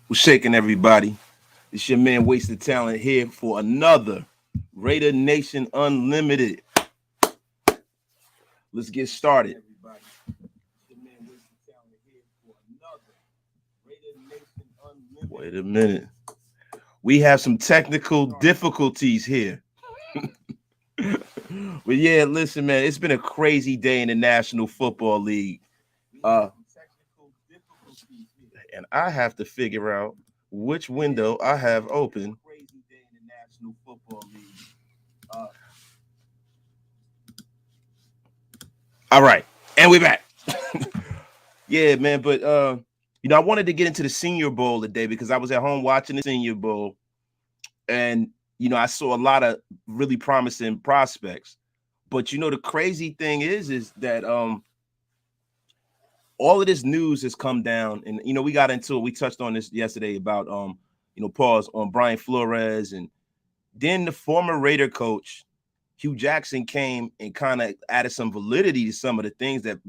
What's shaking, everybody? It's your man Wasted Talent here for another Raider Nation Unlimited. Let's get started. Everybody. It's your man Wasted Talent here for another Raider Nation Unlimited. Wait a minute. We have some technical difficulties here. But yeah, listen, man, it's been a crazy day in the National Football League. Uh, and I have to figure out which window I have open. Crazy day in the National Football League. Uh, all right, and we're back. Yeah, man, but I wanted to get into the Senior Bowl today because I was at home watching the Senior Bowl, and I saw a lot of really promising prospects. But the crazy thing is that all of this news has come down, and we got into it. We touched on this yesterday about pause on Brian Flores, and then the former Raider coach Hugh Jackson came and kind of added some validity to some of the things that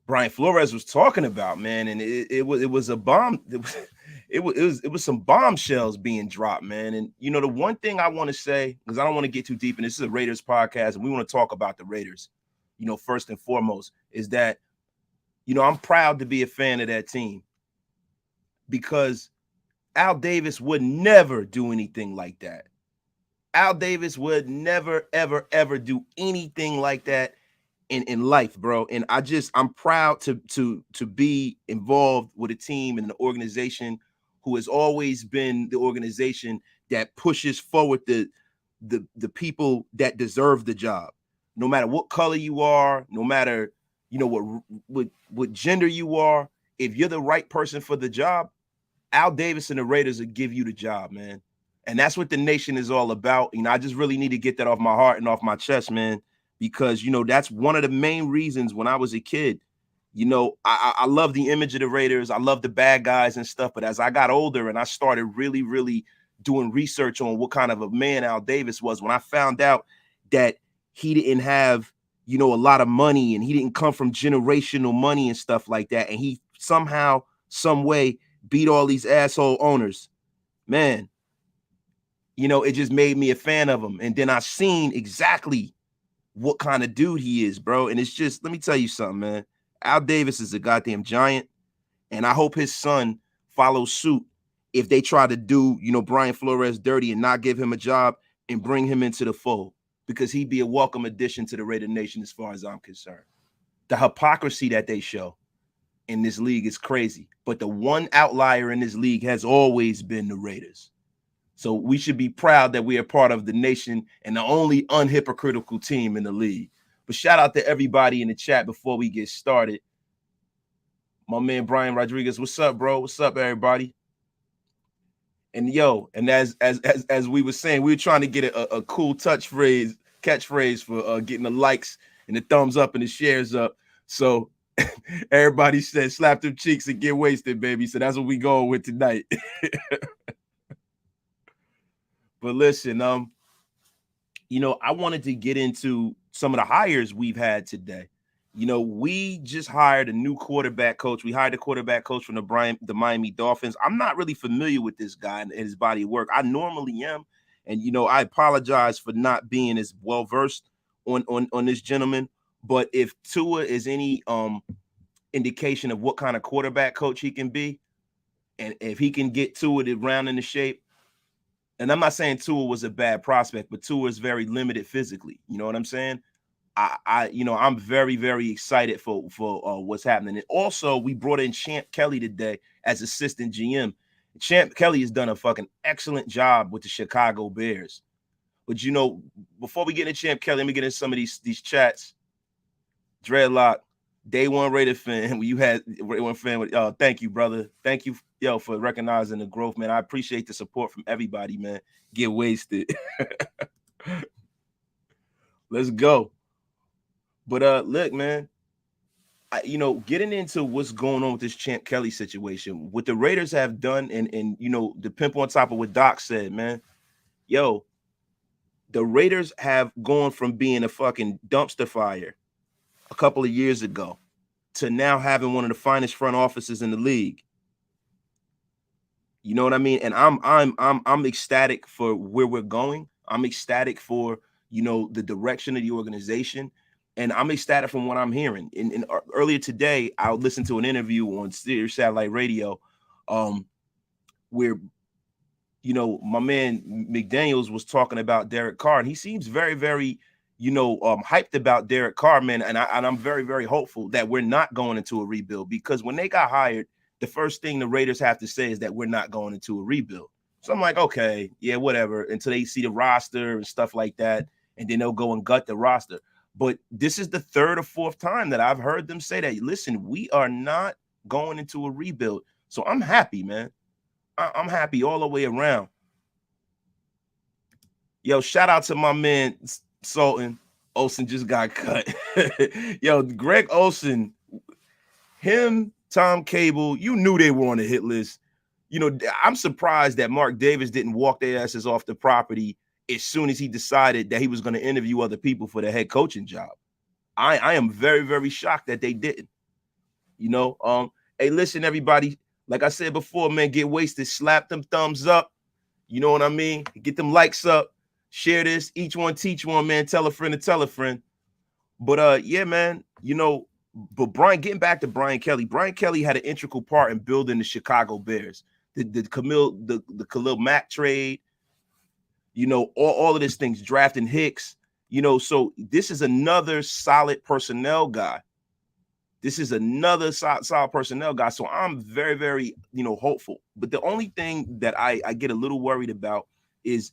Brian Flores was talking about, man. And it was a bomb. It was some bombshells being dropped, man. And the one thing I want to say, because I don't want to get too deep, and this is a Raiders podcast, and we want to talk about the Raiders. First and foremost, is that I'm proud to be a fan of that team because Al Davis would never do anything like that. Al Davis would never, ever, ever do anything like that in life, bro. And I'm proud to be involved with a team and an organization who has always been the organization that pushes forward the people that deserve the job, no matter what color you are, no matter what gender you are. If you're the right person for the job, Al Davis and the Raiders will give you the job, man. And that's what the nation is all about. I just really need to get that off my heart and off my chest, man, because that's one of the main reasons when I was a kid. I love the image of the Raiders. I love the bad guys and stuff. But as I got older and I started really, really doing research on what kind of a man Al Davis was, when I found out that he didn't have, a lot of money and he didn't come from generational money and stuff like that, and he somehow, some way beat all these asshole owners, man, it just made me a fan of him. And then I seen exactly what kind of dude he is, bro. And it's just, let me tell you something, man. Al Davis is a goddamn giant. And I hope his son follows suit if they try to do, Brian Flores dirty and not give him a job and bring him into the fold, because he'd be a welcome addition to the Raider Nation as far as I'm concerned. The hypocrisy that they show in this league is crazy. But the one outlier in this league has always been the Raiders. So we should be proud that we are part of the nation and the only unhypocritical team in the league. But shout out to everybody in the chat before we get started. My man Brian Rodriguez, what's up, bro? What's up, everybody? And and as we were saying, we were trying to get a cool catchphrase for getting the likes and the thumbs up and the shares up. So everybody said, slap them cheeks and get wasted, baby. So that's what we going with tonight. But listen, I wanted to get into some of the hires we've had today. We just hired a new quarterback coach. We hired a quarterback coach from the Miami Dolphins. I'm not really familiar with this guy and his body of work. I normally am. And, I apologize for not being as well-versed on this gentleman. But if Tua is any indication of what kind of quarterback coach he can be, and if he can get Tua to round into shape, and I'm not saying Tua was a bad prospect, but Tua is very limited physically. You know what I'm saying? I'm very, very excited for what's happening. And also, we brought in Champ Kelly today as assistant GM. Champ Kelly has done a fucking excellent job with the Chicago Bears. But before we get into Champ Kelly, let me get into some of these chats. Dreadlock, day one Raider fan. You had one fan with thank you, brother. Thank you, for recognizing the growth, man. I appreciate the support from everybody, man. Get wasted. Let's go. But look, man, getting into what's going on with this Champ Kelly situation, what the Raiders have done, and the pimp on top of what Doc said, man, the Raiders have gone from being a fucking dumpster fire a couple of years ago to now having one of the finest front offices in the league. You know what I mean? And I'm ecstatic for where we're going. I'm ecstatic for, you know, the direction of the organization. And I'm ecstatic from what I'm hearing. And earlier today, I listened to an interview on Sirius Satellite Radio, where, you know, my man McDaniels was talking about Derek Carr, and he seems very, very, you know, hyped about Derek Carr, man. And I'm very, very hopeful that we're not going into a rebuild, because when they got hired, the first thing the Raiders have to say is that we're not going into a rebuild. So I'm like, okay, yeah, whatever, until they see the roster and stuff like that, and then they'll go and gut the roster. But this is the third or fourth time that I've heard them say that, listen, we are not going into a rebuild. So I'm happy, man. I'm happy all the way around. Yo, shout out to my man Sultan. Olsen just got cut. Yo, Greg Olsen, him, Tom Cable, you knew they were on the hit list. You know, I'm surprised that Mark Davis didn't walk their asses off the property as soon as he decided that he was going to interview other people for the head coaching job. I am very, very shocked that they didn't. You know, hey, listen, everybody. Like I said before, man, get wasted. Slap them thumbs up. You know what I mean? Get them likes up. Share this. Each one teach one, man. Tell a friend to tell a friend. But yeah, man, you know, but getting back to Brian Kelly had an integral part in building the Chicago Bears. The Khalil Mack trade, you know, all of these things, drafting Hicks, you know, so this is another solid personnel guy. This is another solid personnel guy. So I'm very, very, you know, hopeful. But the only thing that I get a little worried about is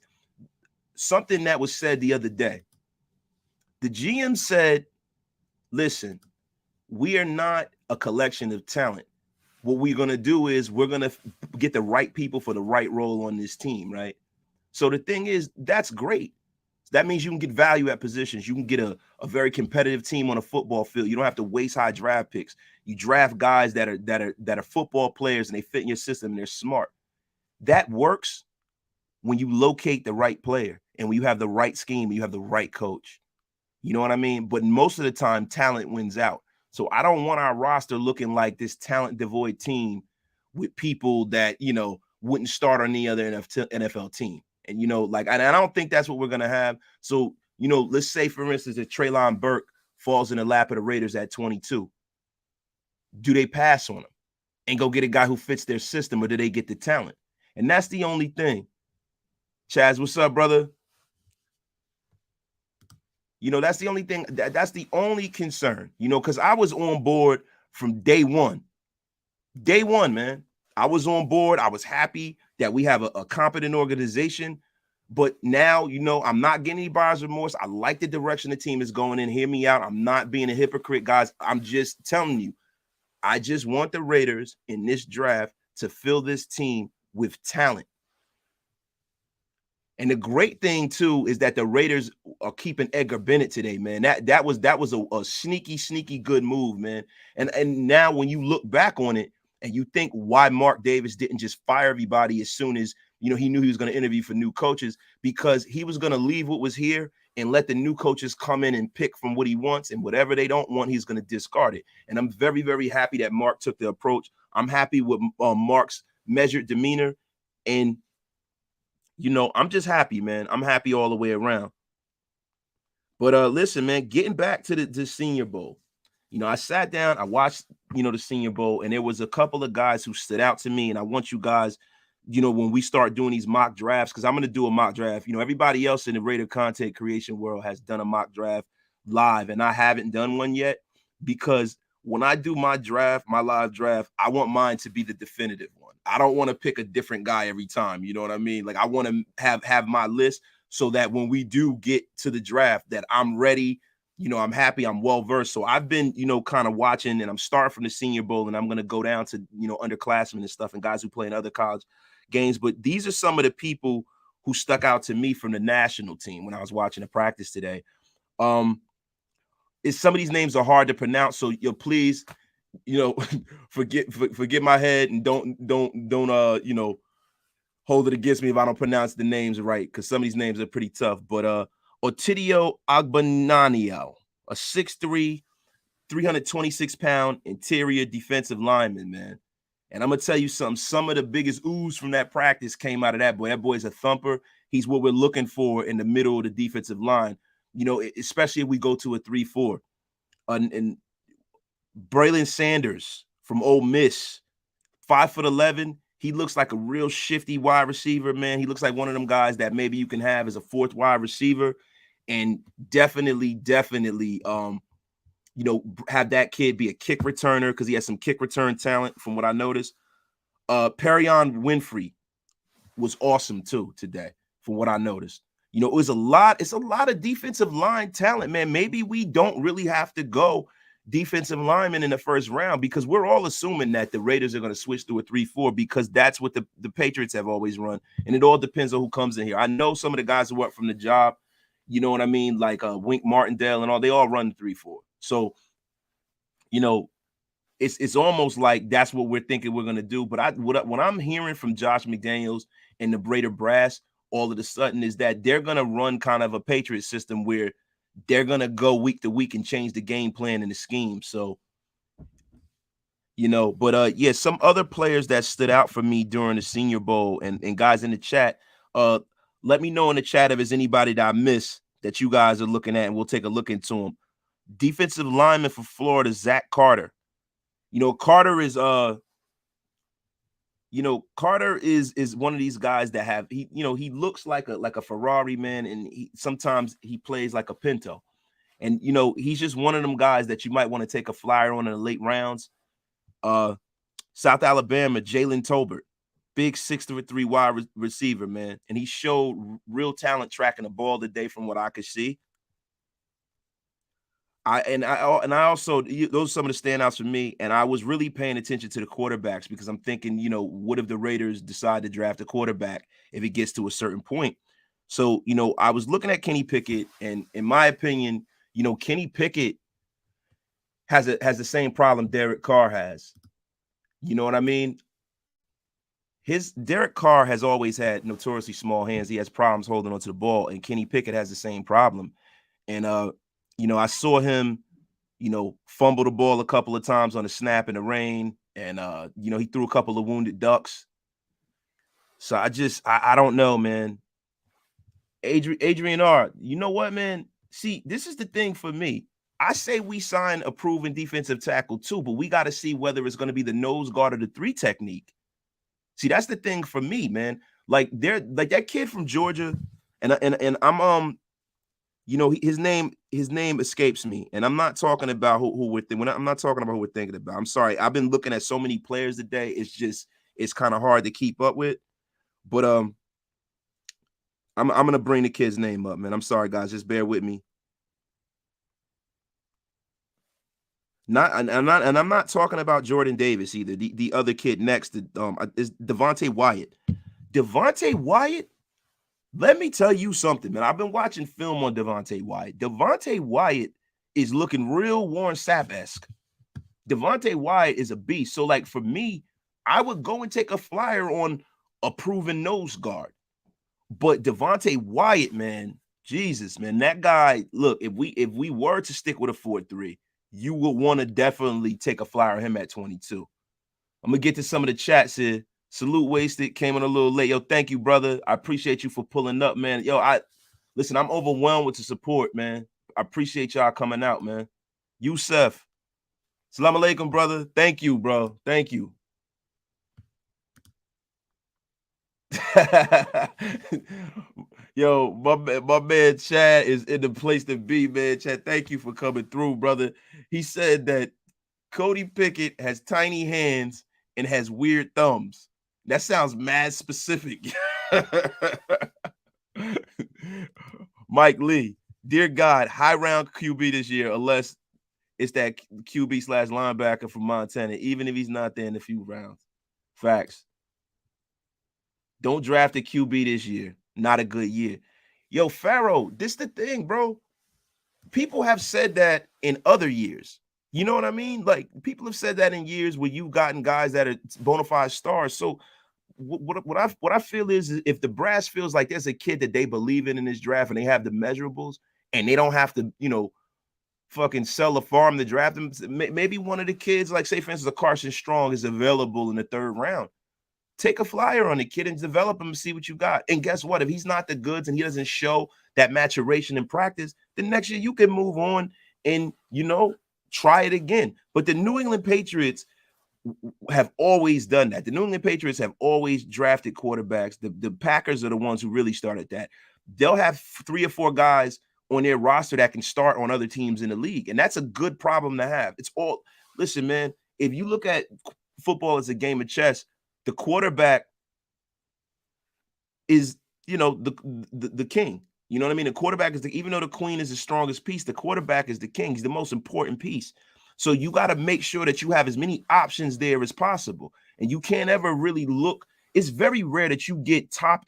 something that was said the other day. The GM said, listen, we are not a collection of talent. What we're going to do is we're going to get the right people for the right role on this team, right? So the thing is, that's great. That means you can get value at positions. You can get a very competitive team on a football field. You don't have to waste high draft picks. You draft guys that are football players and they fit in your system and they're smart. That works when you locate the right player and when you have the right scheme, you have the right coach. You know what I mean? But most of the time, talent wins out. So I don't want our roster looking like this talent devoid team with people that, you know, wouldn't start on any other NFL team. And, you know, like, and I don't think that's what we're going to have. So, you know, let's say, for instance, if Treylon Burke falls in the lap of the Raiders at 22, do they pass on him and go get a guy who fits their system, or do they get the talent? And that's the only thing. Chaz, what's up, brother? You know, that's the only thing. That's the only concern, you know, because I was on board from day one. Day one, man. I was on board. I was happy that we have a competent organization. But now, you know, I'm not getting any buyer's remorse. I like the direction the team is going in. Hear me out. I'm not being a hypocrite, guys. I'm just telling you, I just want the Raiders in this draft to fill this team with talent. And the great thing, too, is that the Raiders are keeping Edgar Bennett today, man. That was a sneaky good move, man. And now when you look back on it and you think why Mark Davis didn't just fire everybody as soon as, you know, he knew he was going to interview for new coaches, because he was going to leave what was here and let the new coaches come in and pick from what he wants, and whatever they don't want, he's going to discard it. And I'm very, very happy that Mark took the approach. I'm happy with Mark's measured demeanor. And you know, I'm just happy, man. I'm happy all the way around. But listen, man, getting back to the Senior Bowl, you know, I sat down, I watched, you know, the Senior Bowl, and there was a couple of guys who stood out to me. And I want you guys, you know, when we start doing these mock drafts, because I'm going to do a mock draft. You know, everybody else in the Raider content creation world has done a mock draft live, and I haven't done one yet, because when I do my draft, my live draft, I want mine to be the definitive one. I don't want to pick a different guy every time. You know what I mean? Like, I want to have my list so that when we do get to the draft, that I'm ready. You know, I'm happy, I'm well-versed. So I've been, you know, kind of watching, and I'm starting from the Senior Bowl, and I'm going to go down to, you know, underclassmen and stuff and guys who play in other college games. But these are some of the people who stuck out to me from the national team when I was watching the practice today. Some of these names are hard to pronounce, so you'll please, you know, forget my head, and don't you know, hold it against me if I don't pronounce the names right, because some of these names are pretty tough. But Otidio Agbananio, a 6'3", 326-pound interior defensive lineman, man. And I'm gonna tell you something. Some of the biggest oohs from that practice came out of that boy. That boy's a thumper. He's what we're looking for in the middle of the defensive line. You know, especially if we go to a 3-4. And Braylon Sanders from Ole Miss, 5'11". He looks like a real shifty wide receiver, man. He looks like one of them guys that maybe you can have as a fourth wide receiver, and definitely, have that kid be a kick returner because he has some kick return talent from what I noticed. Perion Winfrey was awesome too today from what I noticed. You know, it's a lot of defensive line talent, man. Maybe we don't really have to go defensive lineman in the first round because we're all assuming that the Raiders are going to switch to a 3-4 because that's what the Patriots have always run. And it all depends on who comes in here. I know some of the guys who are up from the job, you know what I mean? Like Wink Martindale and all, they all run 3-4. So, you know, it's almost like that's what we're thinking we're going to do. But what I'm hearing from Josh McDaniels and the Raider brass all of a sudden is that they're going to run kind of a Patriot system where they're going to go week to week and change the game plan and the scheme. So, you know, but yeah, some other players that stood out for me during the Senior Bowl and guys in the chat, let me know in the chat if there's anybody that I missed that you guys are looking at, and we'll take a look into them. Defensive lineman for Florida, Zach Carter. You know, Carter is one of these guys that have he looks like a Ferrari, man, and sometimes he plays like a Pinto. And you know, he's just one of them guys that you might want to take a flyer on in the late rounds. South Alabama, Jalen Tolbert, big 6'3" wide receiver, man, and he showed real talent tracking the ball today from what I could see. I also, those are some of the standouts for me, and I was really paying attention to the quarterbacks because I'm thinking, you know, what if the Raiders decide to draft a quarterback if it gets to a certain point? So, you know, I was looking at Kenny Pickett, and in my opinion, you know, Kenny Pickett has the same problem Derek Carr has. You know what I mean? Derek Carr has always had notoriously small hands. He has problems holding onto the ball, and Kenny Pickett has the same problem. And you know, I saw him, you know, fumble the ball a couple of times on a snap in the rain, and you know, he threw a couple of wounded ducks. So I don't know, man. Adrian R, you know what, man? See, this is the thing for me. I say we sign a proven defensive tackle too, but we got to see whether it's going to be the nose guard or the 3 technique. See, that's the thing for me, man. Like that kid from Georgia, and I'm you know, his name escapes me, and I'm not talking about who we're thinking. I'm not talking about who we're thinking about. I'm sorry. I've been looking at so many players today. It's kind of hard to keep up with. But I'm gonna bring the kid's name up, man. I'm sorry, guys. Just bear with me. I'm not talking about Jordan Davis either. The other kid next is Devontae Wyatt. Devontae Wyatt. Let me tell you something, man. I've been watching film on Devontae Wyatt. Devontae Wyatt is looking real Warren Sapp-esque. Devontae Wyatt is a beast. So, like, for me, I would go and take a flyer on a proven nose guard. But Devontae Wyatt, man, Jesus, man, that guy, look, if we were to stick with a 4-3, you would want to definitely take a flyer on him at 22. I'm going to get to some of the chats here. Salute Wasted came in a little late. Yo, thank you, brother. I appreciate you for pulling up, man. Yo, listen, I'm overwhelmed with the support, man. I appreciate y'all coming out, man. Yusef. Salam alaikum, brother. Thank you, bro. Thank you. Yo, my man Chad is in the place to be, man. Chad, thank you for coming through, brother. He said that Cody Pickett has tiny hands and has weird thumbs. That sounds mad specific. Mike Lee, dear God, high round QB this year, unless it's that QB / linebacker from Montana, even if he's not there in a few rounds. Facts. Don't draft a QB this year. Not a good year. Yo, Pharaoh, this the thing, bro. People have said that in other years. You know what I mean? Like, people have said that in years where you've gotten guys that are bona fide stars. So what I feel is if the brass feels like there's a kid that they believe in this draft and they have the measurables and they don't have to, you know, fucking sell a farm to draft him. Maybe one of the kids, like say for instance, a Carson Strong is available in the 3rd round. Take a flyer on the kid and develop him and see what you got. And guess what? If he's not the goods and he doesn't show that maturation in practice, then next year you can move on and, try it again. But the New England Patriots have always done that. The New England Patriots have always drafted quarterbacks. The Packers are the ones who really started that. They'll have 3 or 4 guys on their roster that can start on other teams in the league. And that's a good problem to have. Listen, man, if you look at football as a game of chess, the quarterback is, the king. You know what I mean? The quarterback is even though the queen is the strongest piece, the quarterback is the king. He's the most important piece. So you got to make sure that you have as many options there as possible. And you can't ever really look. It's very rare that you get top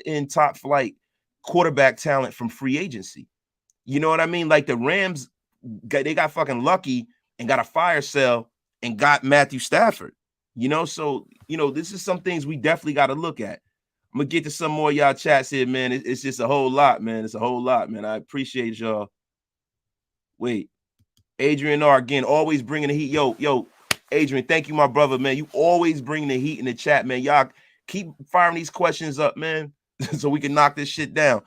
flight quarterback talent from free agency. You know what I mean? Like the Rams, they got fucking lucky and got a fire sale and got Matthew Stafford. So, this is some things we definitely got to look at. I'm going to get to some more of y'all chats here, man. It's just a whole lot, man. It's a whole lot, man. I appreciate y'all. Wait. Adrian R, again, always bringing the heat. Yo, Adrian, thank you, my brother, man. You always bring the heat in the chat, man. Y'all keep firing these questions up, man, so we can knock this shit down.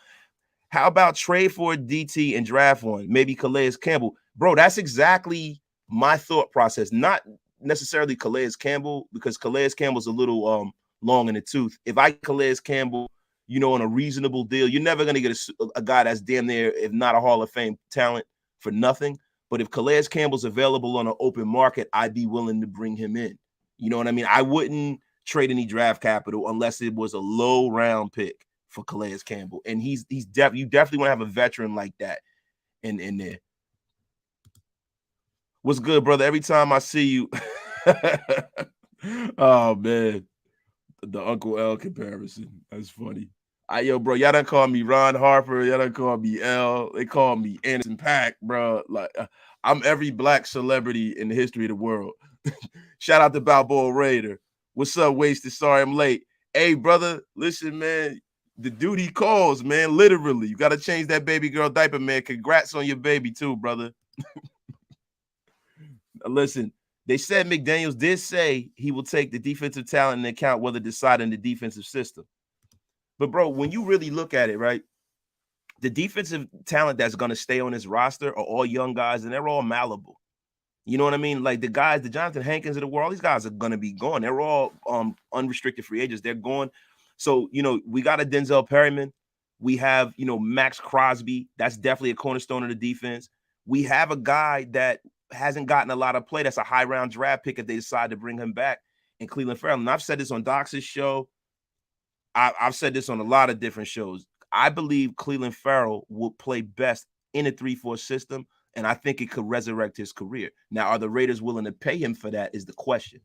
How about trade for a DT and draft one? Maybe Calais Campbell. Bro, that's exactly my thought process. Not necessarily Calais Campbell, because Calais Campbell's a little long in the tooth. If I Calais Campbell, on a reasonable deal, you're never going to get a guy that's damn near, if not a Hall of Fame talent, for nothing. But if Calais Campbell's available on an open market, I'd be willing to bring him in. You know what I mean? I wouldn't trade any draft capital unless it was a low round pick for Calais Campbell. And you definitely want to have a veteran like that in there. What's good, brother? Every time I see you. Oh, man. The Uncle L comparison. That's funny. Bro, y'all done call me Ron Harper. Y'all done call me L. They call me Anderson .Paak, bro. Like, I'm every black celebrity in the history of the world. Shout out to Balboa Raider. What's up, Wasted? Sorry I'm late. Hey, brother, listen, man. The duty calls, man. Literally. You got to change that baby girl diaper, man. Congrats on your baby, too, brother. Listen, they said McDaniels did say he will take the defensive talent into account whether deciding the defensive system. But, bro, when you really look at it, right, the defensive talent that's going to stay on this roster are all young guys, and they're all malleable. You know what I mean? Like the guys, the Jonathan Hankins of the world, these guys are going to be gone. They're all unrestricted free agents. They're gone. So, we got a Denzel Perryman. We have, Max Crosby. That's definitely a cornerstone of the defense. We have a guy that hasn't gotten a lot of play. That's a high-round draft pick if they decide to bring him back in Cleveland Farrell. And I've said this on Doc's show. I've said this on a lot of different shows. I believe Cleveland Farrell will play best in a 3-4 system, and I think it could resurrect his career. Now, are the Raiders willing to pay him for that is the question.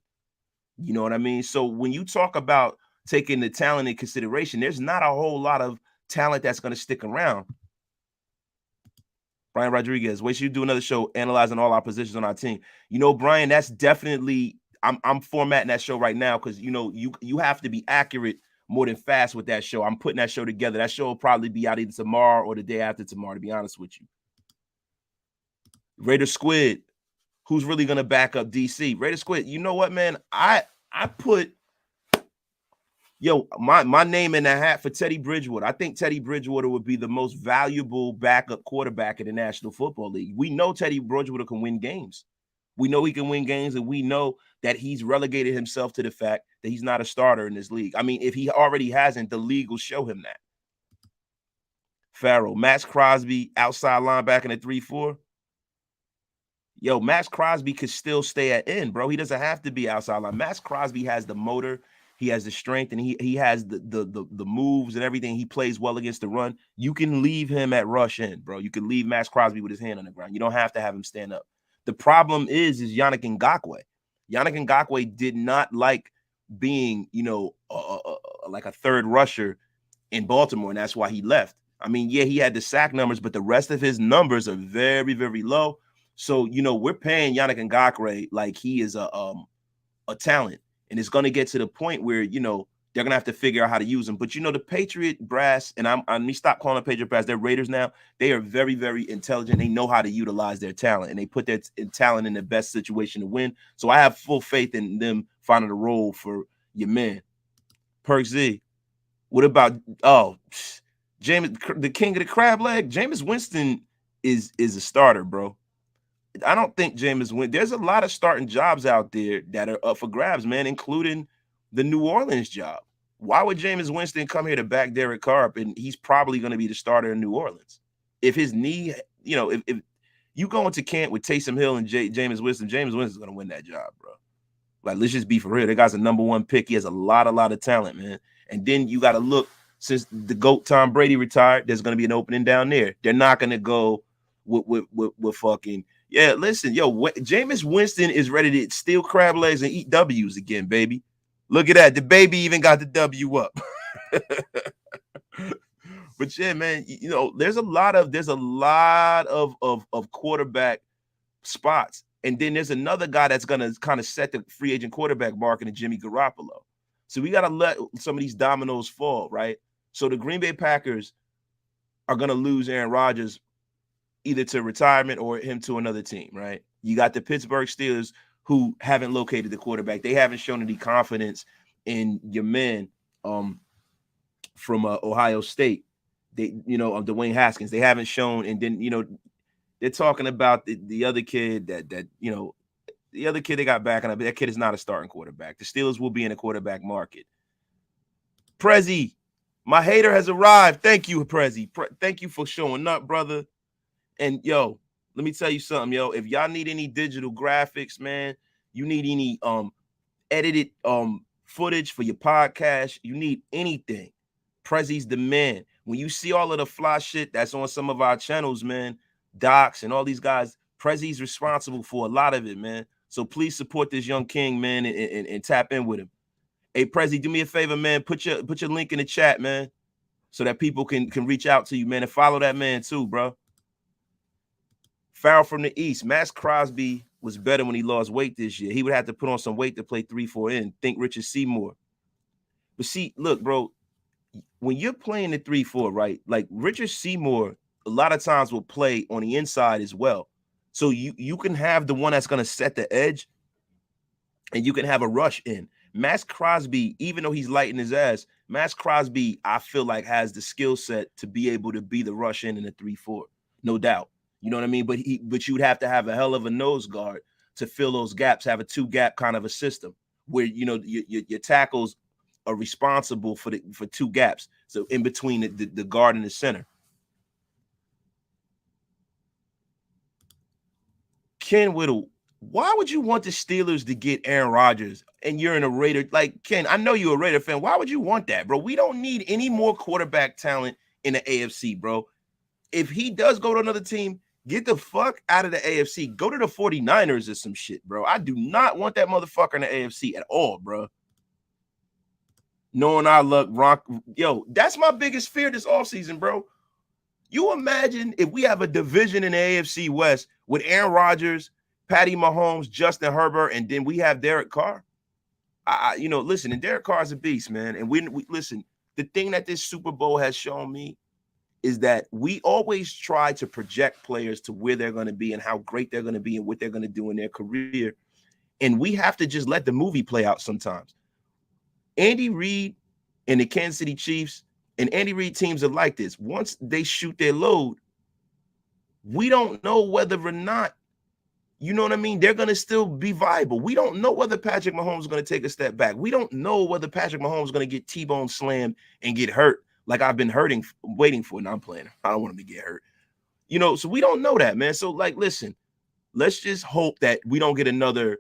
You know what I mean? So when you talk about taking the talent in consideration, there's not a whole lot of talent that's going to stick around. Brian Rodriguez, wait till you do another show analyzing all our positions on our team. Brian, that's definitely I'm formatting that show right now because you have to be accurate more than fast with that show. I'm putting that show together. That show will probably be out either tomorrow or the day after tomorrow, to be honest with you. Raider Squid, who's really going to back up DC? Raider Squid, you know what, man? I put my name in the hat for Teddy Bridgewater. I think Teddy Bridgewater would be the most valuable backup quarterback in the National Football League. We know Teddy Bridgewater can win games. We know he can win games, and we know that he's relegated himself to the fact that he's not a starter in this league. I mean, if he already hasn't, the league will show him that. Farrell, Max Crosby, outside linebacker in a 3-4. Max Crosby could still stay at end, bro. He doesn't have to be outside line. Max Crosby has the motor, he has the strength, and he has the moves and everything. He plays well against the run. You can leave him at rush end, bro. You can leave Max Crosby with his hand on the ground. You don't have to have him stand up. The problem is Yannick Ngakoue. Yannick Ngakoue did not like being, like a third rusher in Baltimore, and that's why he left. I mean, yeah, he had the sack numbers, but the rest of his numbers are very, very low. So, we're paying Yannick Ngakoue like he is a talent, and it's going to get to the point where, They're gonna have to figure out how to use them. But you know, the Patriot brass, and I'm me stop calling them Patriot brass. They're Raiders now. They are very, very intelligent. They know how to utilize their talent, and they put their talent in the best situation to win. So I have full faith in them finding a role for your man. Perk Z. What about James, the king of the crab leg? Jameis Winston is a starter, bro. I don't think Jameis Winston. There's a lot of starting jobs out there that are up for grabs, man, including the New Orleans job. Why would Jameis Winston come here to back Derek Carr up, and he's probably going to be the starter in New Orleans? If his knee, you know, if you go into camp with Taysom Hill and Jameis Winston is going to win that job, bro. Like, let's just be for real. That guy's a #1 pick. He has a lot of talent, man. And then you got to look, since the GOAT Tom Brady retired, there's going to be an opening down there. They're not going to go with fucking, yeah, listen, yo, Jameis Winston is ready to steal crab legs and eat W's again, baby. Look at that. The baby even got the W up. But yeah, man, you know, there's a lot of quarterback spots. And then there's another guy that's going to kind of set the free agent quarterback market in Jimmy Garoppolo. So we got to let some of these dominoes fall, right? So the Green Bay Packers are going to lose Aaron Rodgers either to retirement or him to another team, right? You got the Pittsburgh Steelers who haven't located the quarterback. They haven't shown any confidence in your man from Ohio State. They, you know, Dwayne Haskins. They haven't shown, and then, you know, they're talking about the other kid that you know, the other kid they got back, and that kid is not a starting quarterback. The Steelers will be in a quarterback market. Prezi, my hater has arrived. Thank you, Prezi. Thank you for showing up, brother. And yo, let me tell you something, yo. If y'all need any digital graphics, man, you need any edited footage for your podcast, you need anything, Prezi's the man. When you see all of the fly shit that's on some of our channels, man, Docs and all these guys, Prezi's responsible for a lot of it, man. So please support this young king, man, and tap in with him. Hey, Prezi, do me a favor, man. Put your link in the chat, man, so that people can reach out to you, man, and follow that man too, bro. Farrell from the East. Max Crosby was better when he lost weight this year. He would have to put on some weight to play 3-4 in. Think Richard Seymour. But see, look, bro, when you're playing the 3-4, right? Like Richard Seymour, a lot of times will play on the inside as well. So you can have the one that's going to set the edge, and you can have a rush in. Max Crosby, even though he's light in his ass, Max Crosby, I feel like, has the skill set to be able to be the rush in a 3-4, no doubt. You know what I mean? But you'd have to have a hell of a nose guard to fill those gaps, have a 2-gap kind of a system where, you know, your tackles are responsible for 2 gaps. So in between the guard and the center. Ken Whittle, why would you want the Steelers to get Aaron Rodgers and you're in a Raider? Like, Ken, I know you're a Raider fan. Why would you want that, bro? We don't need any more quarterback talent in the AFC, bro. If he does go to another team, get the fuck out of the AFC. Go to the 49ers or some shit, bro. I do not want that motherfucker in the AFC at all, bro. Knowing our luck, yo, that's my biggest fear this offseason, bro. You imagine if we have a division in the AFC West with Aaron Rodgers, Patty Mahomes, Justin Herbert, and then we have Derek Carr. You know, listen, and Derek Carr is a beast, man. And we listen, the thing that this Super Bowl has shown me is that we always try to project players to where they're going to be and how great they're going to be and what they're going to do in their career. And we have to just let the movie play out sometimes. Andy Reid and the Kansas City Chiefs and Andy Reid teams are like this. Once they shoot their load, we don't know whether or not, you know what I mean, they're going to still be viable. We don't know whether Patrick Mahomes is going to take a step back. We don't know whether Patrick Mahomes is going to get T-bone slammed and get hurt like I've been waiting for. And I'm playing. I don't want him to get hurt. You know, so we don't know that, man. So, like, listen, let's just hope that we don't get another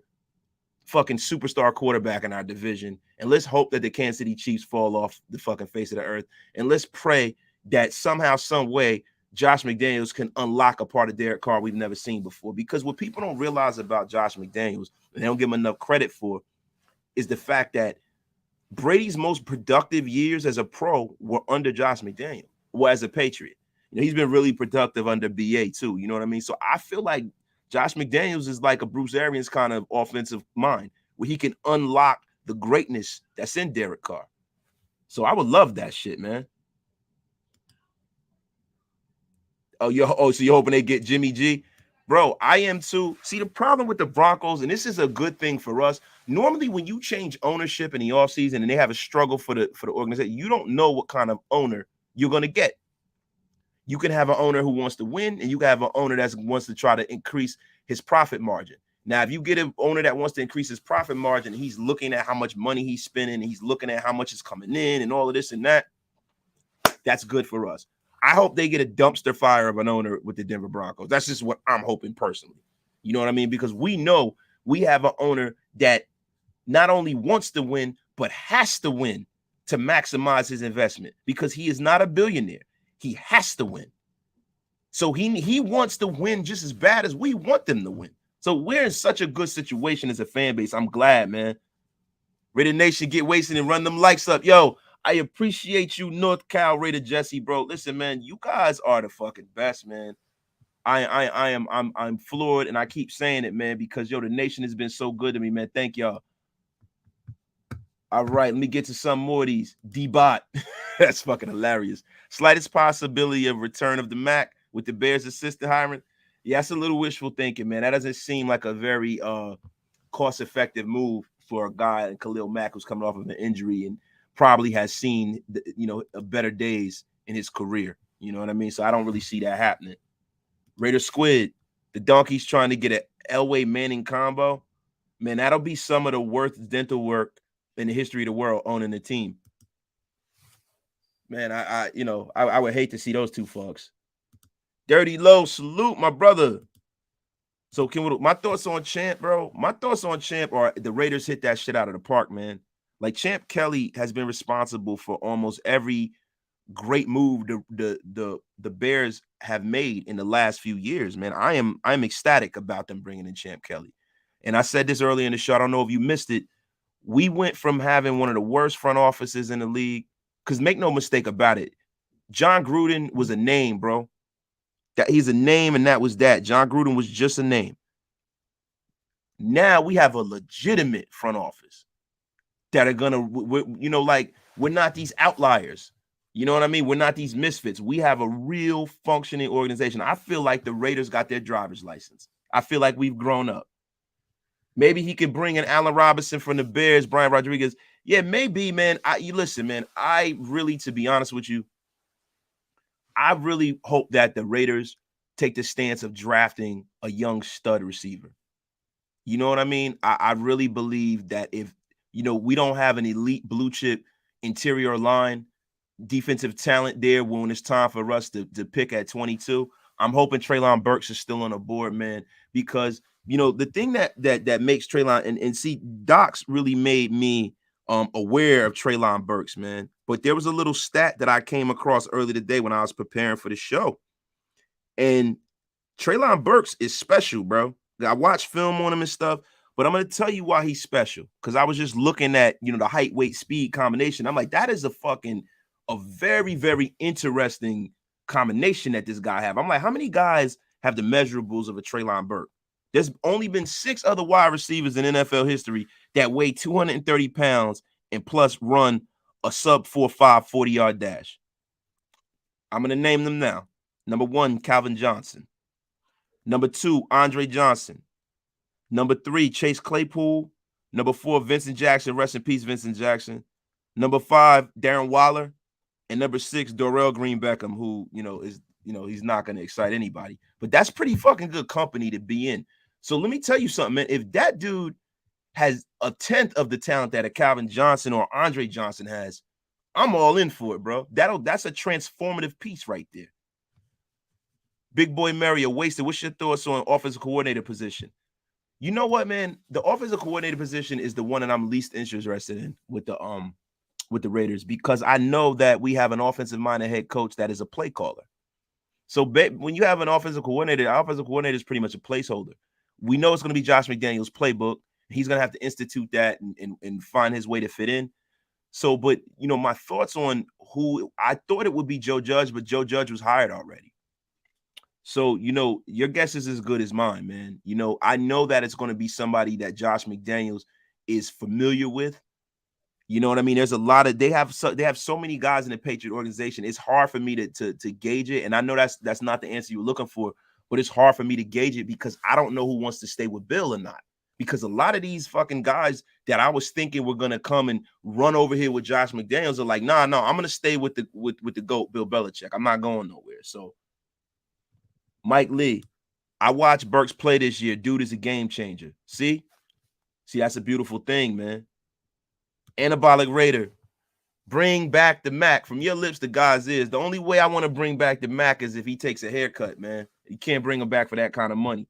fucking superstar quarterback in our division. And let's hope that the Kansas City Chiefs fall off the fucking face of the earth. And let's pray that somehow, some way, Josh McDaniels can unlock a part of Derek Carr we've never seen before. Because what people don't realize about Josh McDaniels, and they don't give him enough credit for, is the fact that Brady's most productive years as a pro were under Josh McDaniels, or as a Patriot. You know, he's been really productive under BA too. You know what I mean? So I feel like Josh McDaniels is like a Bruce Arians kind of offensive mind, where he can unlock the greatness that's in Derek Carr. So I would love that shit, man. So you're hoping they get Jimmy G? Bro, I am too. See, the problem with the Broncos, and this is a good thing for us. Normally, when you change ownership in the offseason and they have a struggle for the organization, you don't know what kind of owner you're gonna get. You can have an owner who wants to win, and you can have an owner that wants to try to increase his profit margin. Now, if you get an owner that wants to increase his profit margin, he's looking at how much money he's spending, and he's looking at how much is coming in and all of this and that. That's good for us. I hope they get a dumpster fire of an owner with the Denver Broncos. That's just what I'm hoping personally. You know what I mean? Because we know we have an owner that not only wants to win, but has to win to maximize his investment because he is not a billionaire. He has to win. So he wants to win just as bad as we want them to win. So we're in such a good situation as a fan base. I'm glad, man. Raider Nation, get wasted and run them likes up. Yo, I appreciate you, North Cal Raider Jesse, bro. Listen, man, you guys are the fucking best, man. I'm floored, and I keep saying it, man, because yo, the nation has been so good to me, man. Thank y'all. All right, let me get to some more of these. D-Bot. That's fucking hilarious. Slightest possibility of return of the Mac with the Bears assistant hiring. Yeah, that's a little wishful thinking, man. That doesn't seem like a very cost-effective move for a guy in Khalil Mack who's coming off of an injury and probably has seen, better days in his career. You know what I mean? So I don't really see that happening. Raider Squid, the Donkeys trying to get an Elway Manning combo. Man, that'll be some of the worst dental work in the history of the world owning the team. Man, I would hate to see those two fucks. Dirty Low, salute my brother. So my thoughts on Champ, bro? My thoughts on Champ are the Raiders hit that shit out of the park, man. Like Champ Kelly has been responsible for almost every great move the Bears have made in the last few years, man. I'm ecstatic about them bringing in Champ Kelly. And I said this earlier in the show. I don't know if you missed it. We went from having one of the worst front offices in the league, because make no mistake about it, John Gruden was a name, bro. That he's a name, and that was that. John Gruden was just a name. Now we have a legitimate front office that are gonna, we're not these outliers. You know what I mean? We're not these misfits. We have a real functioning organization. I feel like the Raiders got their driver's license. I feel like we've grown up. Maybe he could bring in Allen Robinson from the Bears, Brian Rodriguez. Yeah, maybe, man. Listen, man, I really, to be honest with you, I really hope that the Raiders take the stance of drafting a young stud receiver. You know what I mean? I really believe that if, we don't have an elite blue chip interior line, defensive talent there when it's time for us to pick at 22, I'm hoping Treylon Burks is still on the board, man, because the thing that makes Treylon and see, Docs really made me aware of Treylon Burks, man. But there was a little stat that I came across earlier today when I was preparing for the show. And Treylon Burks is special, bro. I watched film on him and stuff, but I'm going to tell you why he's special. Because I was just looking at, the height, weight, speed combination. I'm like, that is a very, very interesting combination that this guy have. I'm like, how many guys have the measurables of a Treylon Burks? There's only been 6 other wide receivers in NFL history that weigh 230 pounds and plus run a sub 4.5 40-yard dash. I'm going to name them now. Number 1, Calvin Johnson. Number 2, Andre Johnson. Number 3, Chase Claypool. Number 4, Vincent Jackson. Rest in peace, Vincent Jackson. Number 5, Darren Waller. And number 6, Dorrell Green Beckham, who, he's not going to excite anybody. But that's pretty fucking good company to be in. So let me tell you something, man. If that dude has a 10th of the talent that a Calvin Johnson or Andre Johnson has, I'm all in for it, bro. That's a transformative piece right there. Big Boy Mario, Wasted, what's your thoughts on offensive coordinator position? You know what, man? The offensive coordinator position is the one that I'm least interested in with the Raiders, because I know that we have an offensive-minded head coach that is a play caller. So when you have an offensive coordinator is pretty much a placeholder. We know it's going to be Josh McDaniels' playbook. He's going to have to institute that and find his way to fit in. So, but, my thoughts on who I thought it would be Joe Judge, but Joe Judge was hired already. So, your guess is as good as mine, man. I know that it's going to be somebody that Josh McDaniels is familiar with. You know what I mean? There's a lot of they have so many guys in the Patriot organization. It's hard for me to gauge it, and I know that's not the answer you're looking for, but it's hard for me to gauge it because I don't know who wants to stay with Bill or not. Because a lot of these fucking guys that I was thinking were gonna come and run over here with Josh McDaniels are like, nah, no, I'm gonna stay with the GOAT Bill Belichick. I'm not going nowhere. So, Mike Lee, I watched Burks play this year. Dude is a game changer. See, that's a beautiful thing, man. Anabolic Raider, bring back the Mac. From your lips to God's ears. The only way I want to bring back the Mac is if he takes a haircut, man. You can't bring him back for that kind of money.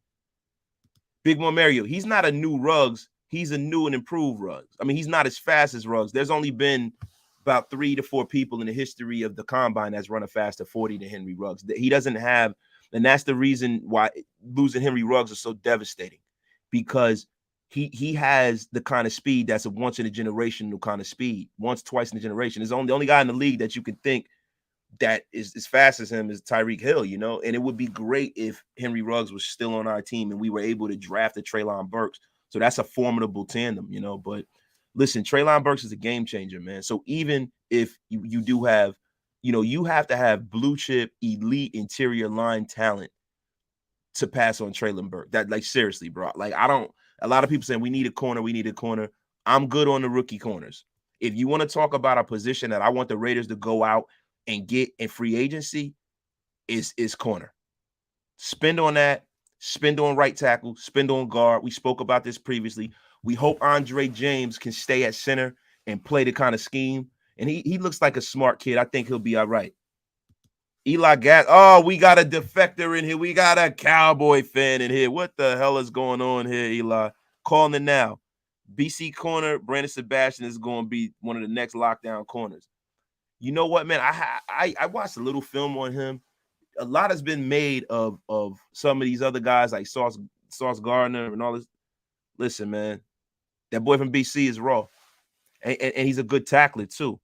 Big Mo Mario, he's not a new Ruggs. He's a new and improved Ruggs. I mean, he's not as fast as Ruggs. There's only been about 3 to 4 people in the history of the combine that's run a faster 40 than Henry Ruggs. He doesn't have, and that's the reason why losing Henry Ruggs is so devastating, because he has the kind of speed that's a once in a generational kind of speed, once, twice in a generation. There's the only guy in the league that you could think that is as fast as him is Tyreek Hill, you know. And it would be great if Henry Ruggs was still on our team and we were able to draft a Treylon Burks. So that's a formidable tandem, you know. But listen, Treylon Burks is a game changer, man. So even if you do have, you know, you have to have blue chip elite interior line talent to pass on Treylon Burks. That, like, seriously, bro. Like, a lot of people saying we need a corner. I'm good on the rookie corners. If you want to talk about a position that I want the Raiders to go out and get in free agency, is corner. Spend on that. Spend on right tackle. Spend on guard. We spoke about this previously. We hope Andre James can stay at center and play the kind of scheme. And he looks like a smart kid. I think he'll be all right. Eli Gas. Oh, we got a defector in here. We got a Cowboy fan in here. What the hell is going on here, Eli? Calling it now. BC corner, Brandon Sebastian is going to be one of the next lockdown corners. You know what, man? I watched a little film on him. A lot has been made of some of these other guys like Sauce Gardner and all this. Listen, man, that boy from BC is raw, and he's a good tackler too.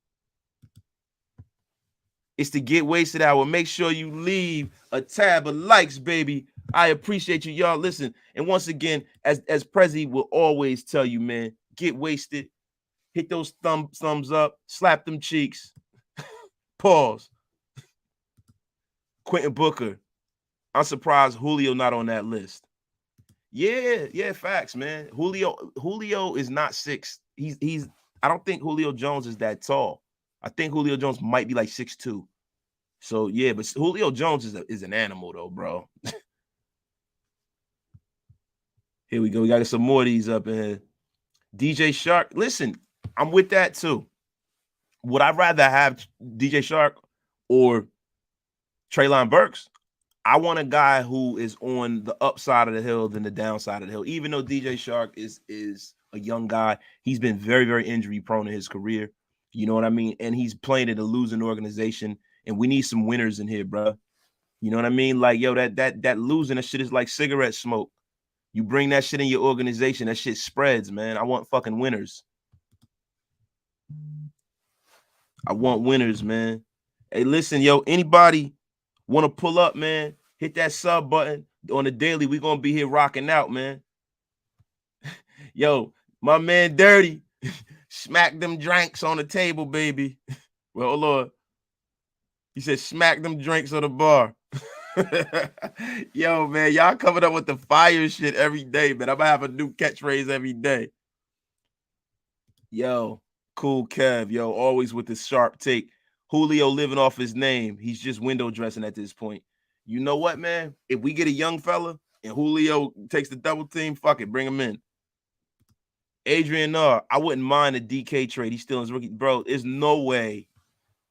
It's to get wasted hour. Make sure you leave a tab of likes, baby. I appreciate you, y'all. Listen, and once again, as Prezi will always tell you, man, get wasted. Hit those thumbs up. Slap them cheeks. Pause. Quentin Booker. I'm surprised Julio not on that list. Yeah, facts, man. Julio is not 6. He's. I don't think Julio Jones is that tall. I think Julio Jones might be like 6'2". So yeah, but Julio Jones is an animal though, bro. Here we go. We got some more of these up in here. DJ Shark. Listen, I'm with that too. Would I rather have DJ Shark or Treylon Burks? I want a guy who is on the upside of the hill than the downside of the hill. Even though DJ Shark is a young guy, he's been very, very injury prone in his career. You know what I mean? And he's playing at a losing organization, and we need some winners in here, bro. You know what I mean? Like, yo, that losing, that shit is like cigarette smoke. You bring that shit in your organization, that shit spreads, man. I want fucking winners. I want winners, man. Hey, listen, yo, anybody want to pull up, man? Hit that sub button on the daily. We're going to be here rocking out, man. Yo, my man Dirty. Smack them drinks on the table, baby. Well, hold on. He said, smack them drinks on the bar. Yo, man, y'all coming up with the fire shit every day, man. I'm going to have a new catchphrase every day. Yo, cool Kev. Yo, always with the sharp take. Julio living off his name. He's just window dressing at this point. You know what, man? If we get a young fella and Julio takes the double team, fuck it, bring him in. Adrian Narr, I wouldn't mind a DK trade. He's still in his rookie. Bro, there's no way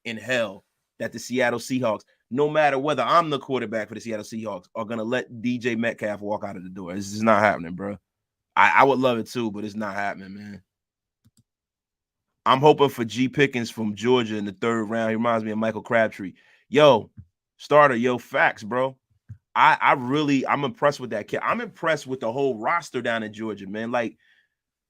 in hell that the Seattle Seahawks, no matter whether I'm the quarterback for the Seattle Seahawks, are going to let DJ Metcalf walk out of the door. It's just not happening, bro. I would love it too, but it's not happening, man. I'm hoping for G. Pickens from Georgia in the 3rd round. He reminds me of Michael Crabtree. Yo, starter, yo, facts, bro. I'm impressed with that kid. I'm impressed with the whole roster down in Georgia, man. Like,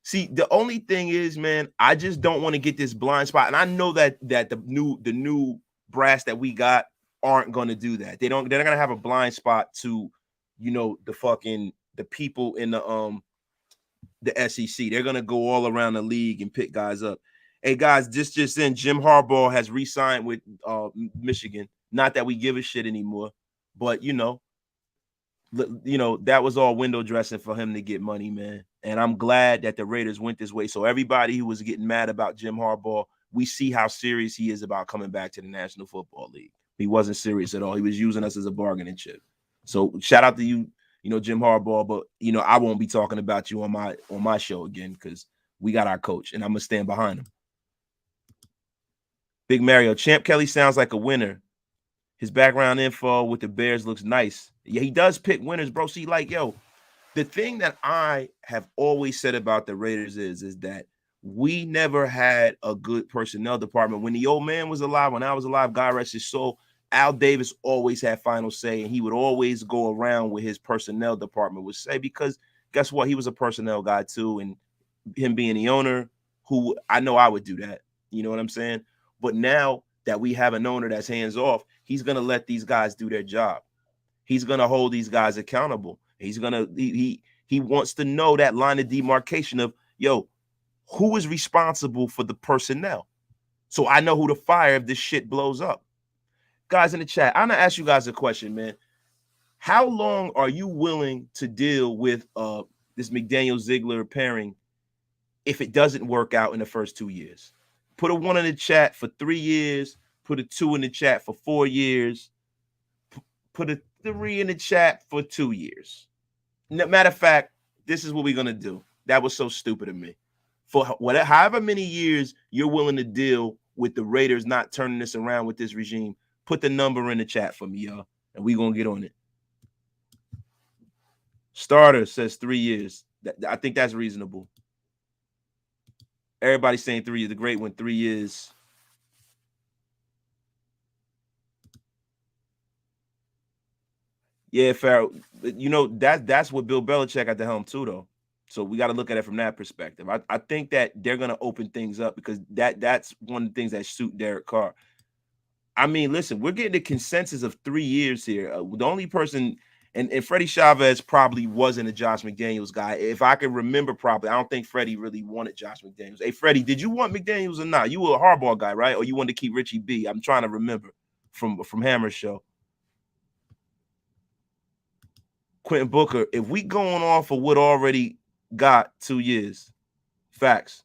see, the only thing is, man, I just don't want to get this blind spot. And I know that the new brass that we got aren't going to do that. They're not going to have a blind spot to, you know, the people in the SEC. They're going to go all around the league and pick guys up. Hey guys, just in, Jim Harbaugh has re-signed with Michigan. Not that we give a shit anymore, but that was all window dressing for him to get money, man. And I'm glad that the Raiders went this way. So everybody who was getting mad about Jim Harbaugh, we see how serious he is about coming back to the National Football League. He wasn't serious at all. He was using us as a bargaining chip. So shout out to you, Jim Harbaugh. But I won't be talking about you on my show again because we got our coach, and I'm gonna stand behind him. Big Mario, Champ Kelly sounds like a winner. His background info with the Bears looks nice. Yeah, he does pick winners, bro. See, the thing that I have always said about the Raiders is that we never had a good personnel department. When the old man was alive, when I was alive, God rest his soul, Al Davis always had final say, and he would always go around with his personnel department would say, because guess what? He was a personnel guy too, and him being the owner, who I know I would do that. You know what I'm saying? But now that we have an owner that's hands off, he's going to let these guys do their job. He's going to hold these guys accountable. He's going to he wants to know that line of demarcation of, who is responsible for the personnel? So I know who to fire if this shit blows up. Guys in the chat, I'm going to ask you guys a question, man. How long are you willing to deal with this McDaniel-Ziegler pairing if it doesn't work out in the first 2 years? Put a 1 in the chat for 3 years. Put a 2 in the chat for 4 years. Put a 3 in the chat for 2 years. Matter of fact, this is what we're going to do. That was so stupid of me. For however many years you're willing to deal with the Raiders not turning this around with this regime, put the number in the chat for me, y'all, and we're going to get on it. Starter says 3 years. I think that's reasonable. Everybody's saying 3 years. The great one, 3 years. Yeah, Farrell. That's what Bill Belichick at the helm too, though. So we got to look at it from that perspective. I think that they're going to open things up because that's one of the things that suit Derek Carr. I mean, listen, we're getting a consensus of 3 years here. The only person, and Freddie Chavez probably wasn't a Josh McDaniels guy. If I can remember properly, I don't think Freddie really wanted Josh McDaniels. Hey, Freddie, did you want McDaniels or not? You were a Harbaugh guy, right? Or you wanted to keep Richie B? I'm trying to remember from Hammer's show. Quentin Booker, if we going off of what already got 2 years, facts.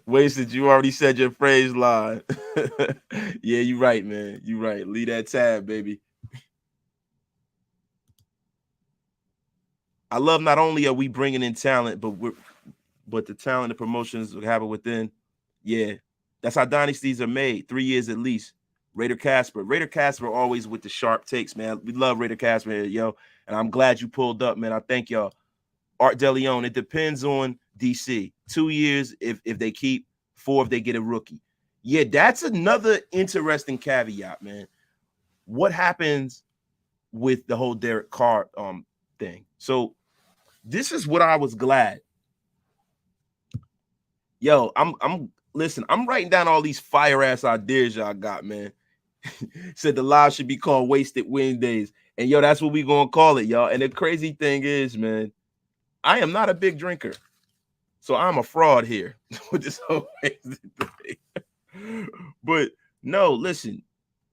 Wasted, you already said your phrase line. Yeah, you're right, man. You're right. Leave that tab, baby. I love not only are we bringing in talent, but the talent and promotions we have it within. Yeah, that's how dynasties are made. 3 years at least. Raider Casper always with the sharp takes, man. We love Raider Casper here, yo. And I'm glad you pulled up, man. I thank y'all. Art DeLeon, it depends on DC. 2 years if they keep, 4 if they get a rookie. Yeah, that's another interesting caveat, man. What happens with the whole Derek Carr thing? So this is what I was glad. Yo, listen, I'm writing down all these fire ass ideas y'all got, man. Said the live should be called Wasted Wednesdays. And yo, that's what we gonna call it, y'all. And the crazy thing is, man, I am not a big drinker. So I'm a fraud here with this whole thing. But no, listen,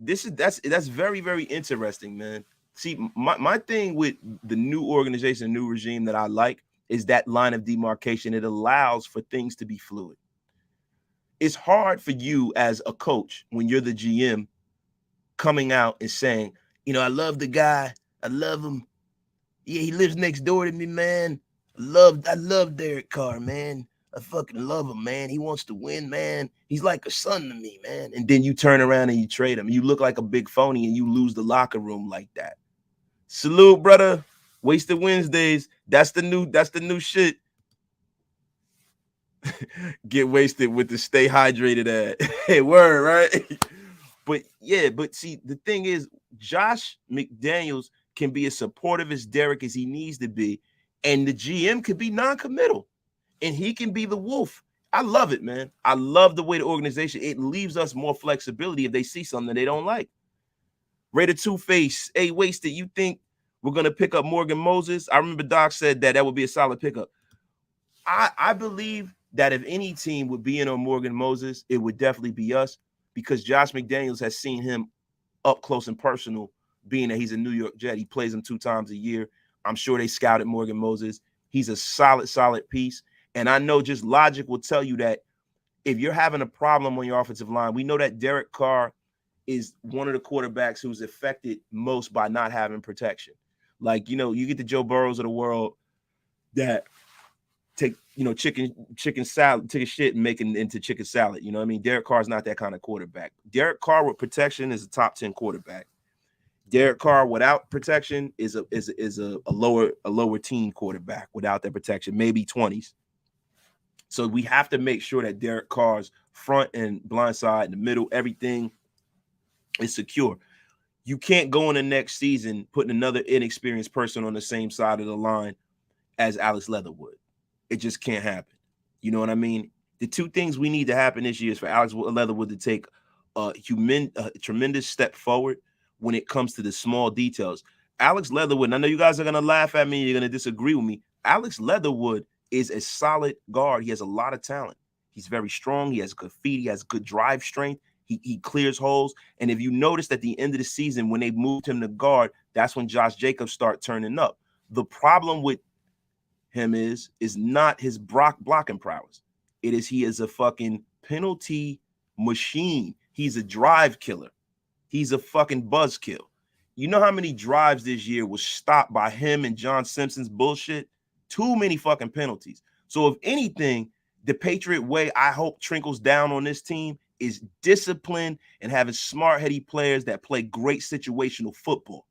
that's very, very interesting, man. See, my thing with the new organization, new regime that I like is that line of demarcation. It allows for things to be fluid. It's hard for you as a coach when you're the GM coming out and saying, I love the guy. I love him. Yeah, he lives next door to me, man. I love Derek Carr, man. I fucking love him, man. He wants to win, man. He's like a son to me, man. And then you turn around and you trade him. You look like a big phony and you lose the locker room like that. Salute, brother. Wasted Wednesdays. That's the new shit. Get wasted with the stay hydrated ad. Hey, word, right? But see, the thing is, Josh McDaniels can be as supportive as Derek as he needs to be, and the GM could be non-committal, and he can be the wolf. I love it, man. I love the way the organization, it leaves us more flexibility if they see something they don't like. Raider Two-Face, hey, Wasted, you think we're going to pick up Morgan Moses. I remember Doc said that would be a solid pickup. I believe that if any team would be in on Morgan Moses, it would definitely be us, because Josh McDaniels has seen him up close and personal, being that he's a New York Jet. He plays him 2 times a year. I'm sure they scouted Morgan Moses. He's a solid piece. And I know just logic will tell you that if you're having a problem on your offensive line, we know that Derek Carr is one of the quarterbacks who's affected most by not having protection. Like, you get the Joe Burrows of the world that take, chicken salad, take a shit and make it into chicken salad. You know what I mean? Derek Carr is not that kind of quarterback. Derek Carr with protection is a top 10 quarterback. Derek Carr without protection is a lower teen quarterback without that protection, maybe 20s. So we have to make sure that Derek Carr's front and blind side in the middle, everything is secure. You can't go in the next season putting another inexperienced person on the same side of the line as Alex Leatherwood. It just can't happen. You know what I mean? The 2 things we need to happen this year is for Alex Leatherwood to take a tremendous step forward when it comes to the small details. Alex Leatherwood, and I know you guys are going to laugh at me, you're going to disagree with me. Alex Leatherwood is a solid guard. He has a lot of talent. He's very strong. He has good feet. He has good drive strength. He clears holes. And if you noticed at the end of the season, when they moved him to guard, that's when Josh Jacobs started turning up. The problem with him is not his blocking prowess. It is he is a fucking penalty machine. He's a drive killer. He's a fucking buzzkill. You know how many drives this year was stopped by him and John Simpson's bullshit? Too many fucking penalties. So if anything, the Patriot way I hope trickles down on this team is discipline and having smart, heady players that play great situational football.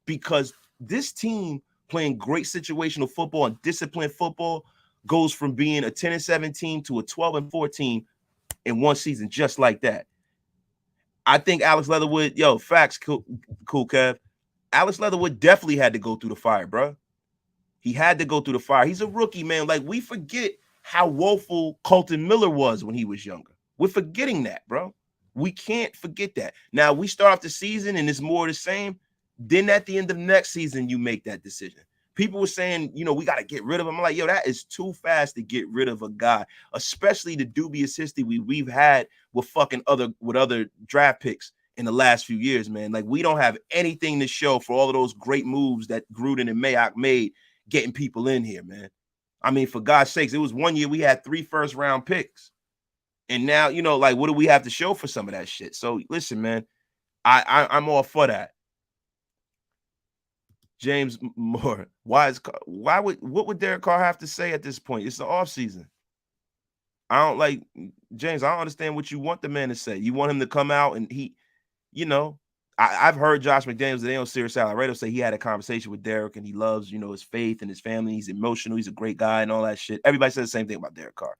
Because this team playing great situational football and disciplined football goes from being a 10-17 to a 12-14 in one season, just like that. I think Alex Leatherwood, facts, cool Kev. Alex Leatherwood definitely had to go through the fire, bro. He had to go through the fire. He's a rookie, man. Like, we forget how woeful Colton Miller was when he was younger. We're forgetting that, bro. We can't forget that. Now, we start off the season and it's more of the same. Then at the end of next season, you make that decision. People were saying, we got to get rid of him. I'm like, that is too fast to get rid of a guy, especially the dubious history we've had with other draft picks in the last few years, man. Like, we don't have anything to show for all of those great moves that Gruden and Mayock made getting people in here, man. I mean, for God's sakes, it was one year we had 3 first-round picks. And now, what do we have to show for some of that shit? So, listen, man, I'm all for that. James Moore, what would Derek Carr have to say at this point? It's the offseason. James, I don't understand what you want the man to say. You want him to come out and I've heard Josh McDaniels today on Sirius Satellite Radio say he had a conversation with Derek and he loves, his faith and his family. He's emotional. He's a great guy and all that shit. Everybody says the same thing about Derek Carr.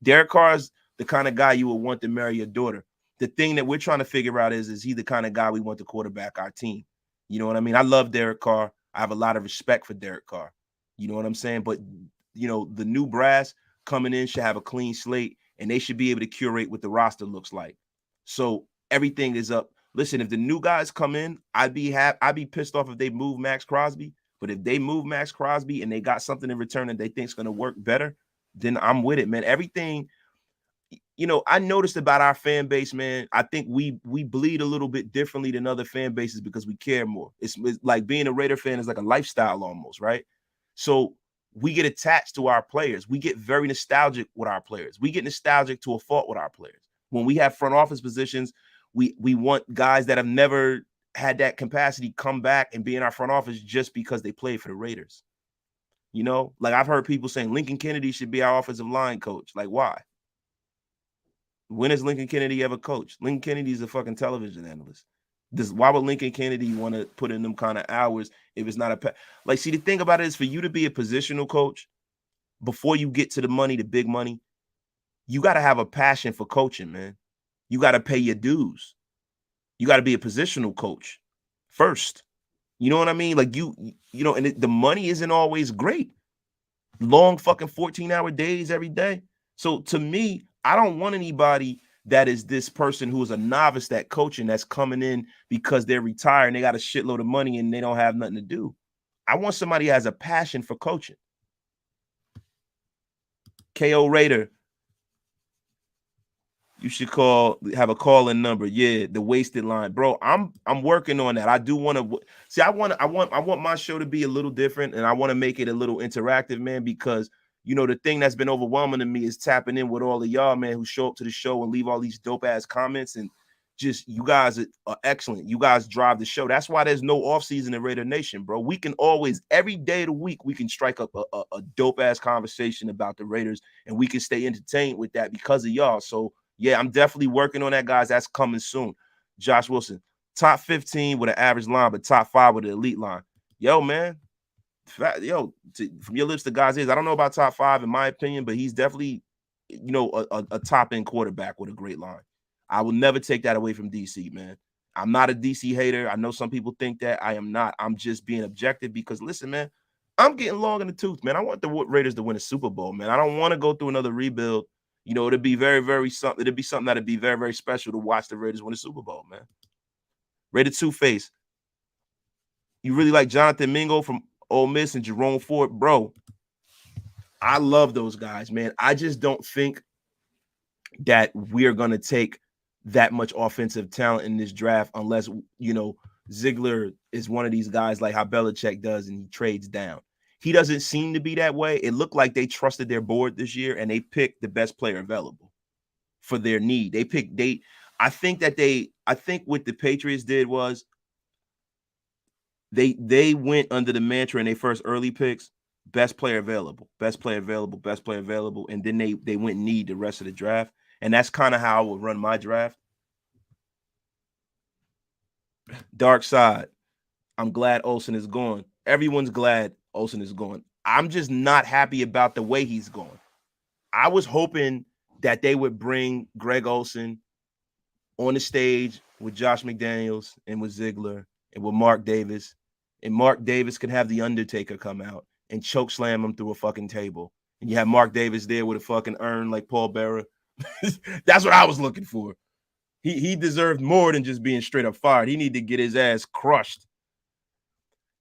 Derek Carr is the kind of guy you would want to marry your daughter. The thing that we're trying to figure out is he the kind of guy we want to quarterback our team? You know what I mean? I love Derek Carr. I have a lot of respect for Derek Carr. You know what I'm saying? But, the new brass coming in should have a clean slate and they should be able to curate what the roster looks like. So everything is up. Listen, if the new guys come in, I'd be pissed off if they move Max Crosby. But if they move Max Crosby and they got something in return that they think is going to work better, then I'm with it, man. Everything, I noticed about our fan base, man. I think we bleed a little bit differently than other fan bases because we care more. It's like being a Raider fan is like a lifestyle almost, right? So we get attached to our players. We get very nostalgic with our players. We get nostalgic to a fault with our players. When we have front office positions, we want guys that have never had that capacity come back and be in our front office just because they played for the Raiders. Like I've heard people saying Lincoln Kennedy should be our offensive line coach. Like, why? When has Lincoln Kennedy ever coached? Lincoln Kennedy is a fucking television analyst. Why would Lincoln Kennedy want to put in them kind of hours if it's not see, the thing about it is for you to be a positional coach, before you get to the money, the big money, you got to have a passion for coaching, man. You got to pay your dues. You got to be a positional coach first. You know what I mean? Like and the money isn't always great. Long fucking 14-hour days every day. So to me, I don't want anybody that is this person who is a novice at coaching that's coming in because they're retired and they got a shitload of money and they don't have nothing to do. I want somebody who has a passion for coaching. KO Raider, you should have a call-in number. Yeah, the wasted line. Bro, I'm working on that. I do want to see, I want my show to be a little different, and I want to make it a little interactive, man, because the thing that's been overwhelming to me is tapping in with all of y'all, man, who show up to the show and leave all these dope ass comments. And just, you guys are excellent. You guys drive the show. That's why there's no off season in Raider Nation, bro. We can always, every day of the week, we can strike up a dope ass conversation about the Raiders, and we can stay entertained with that because of y'all. So yeah, I'm definitely working on that, guys. That's coming soon. Josh Wilson, top 15 with an average line, but top 5 with an elite line. Yo, man, from your lips to God's ears, I don't know about top 5 in my opinion, but he's definitely, a top-end quarterback with a great line. I will never take that away from DC, man. I'm not a DC hater. I know some people think that. I am not. I'm just being objective because, listen, man, I'm getting long in the tooth, man. I want the Raiders to win a Super Bowl, man. I don't want to go through another rebuild. It'd be very, very something. It'd be something that'd be very, very special to watch the Raiders win a Super Bowl, man. Raider Two-Face. You really like Jonathan Mingo from Ole Miss and Jerome Ford? Bro, I love those guys, man. I just don't think that we're going to take that much offensive talent in this draft unless, Ziegler is one of these guys like how Belichick does and he trades down. He doesn't seem to be that way. It looked like they trusted their board this year and they picked the best player available for their need. I think what the Patriots did was they went under the mantra in their first early picks, best player available, best player available, best player available. And then they went need the rest of the draft. And that's kind of how I would run my draft. Dark Side. I'm glad Olsen is gone. Everyone's glad Olsen is gone. I'm just not happy about the way he's going. I was hoping that they would bring Greg Olsen on the stage with Josh McDaniels and with Ziegler and with Mark Davis. And Mark Davis could have the Undertaker come out and choke slam him through a fucking table. And you have Mark Davis there with a fucking urn like Paul Bearer. That's what I was looking for. He deserved more than just being straight up fired. He needed to get his ass crushed.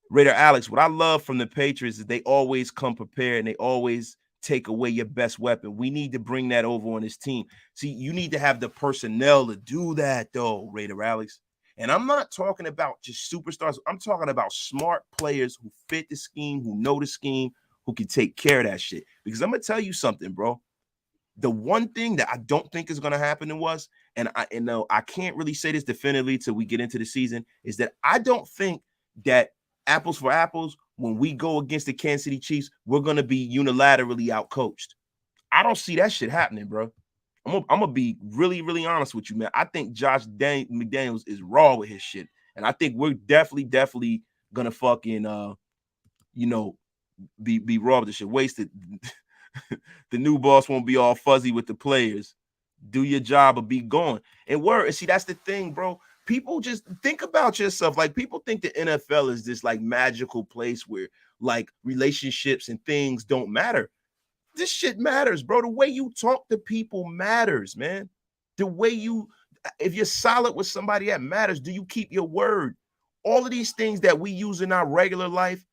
Raider Alex, what I love from the Patriots is they always come prepared and they always take away your best weapon. We need to bring that over on this team. See, you need to have the personnel to do that, though, Raider Alex. And I'm not talking about just superstars. I'm talking about smart players who fit the scheme, who know the scheme, who can take care of that shit. Because I'm going to tell you something, bro. The one thing that I don't think is going to happen to us, and I can't really say this definitively till we get into the season, is that I don't think that apples for apples, when we go against the Kansas City Chiefs, we're going to be unilaterally outcoached. I don't see that shit happening, bro. I'm going to be really, really honest with you, man. I think Josh McDaniels is raw with his shit. And I think we're definitely going to fucking, be raw with the shit. Wasted. The new boss won't be all fuzzy with the players. Do your job or be gone. And see, that's the thing, bro. People just think about yourself. Like, people think the NFL is this like magical place where like relationships and things don't matter. This shit matters, bro. The way you talk to people matters, man. The way if you're solid with somebody, that matters. Do you keep your word? All of these things that we use in our regular life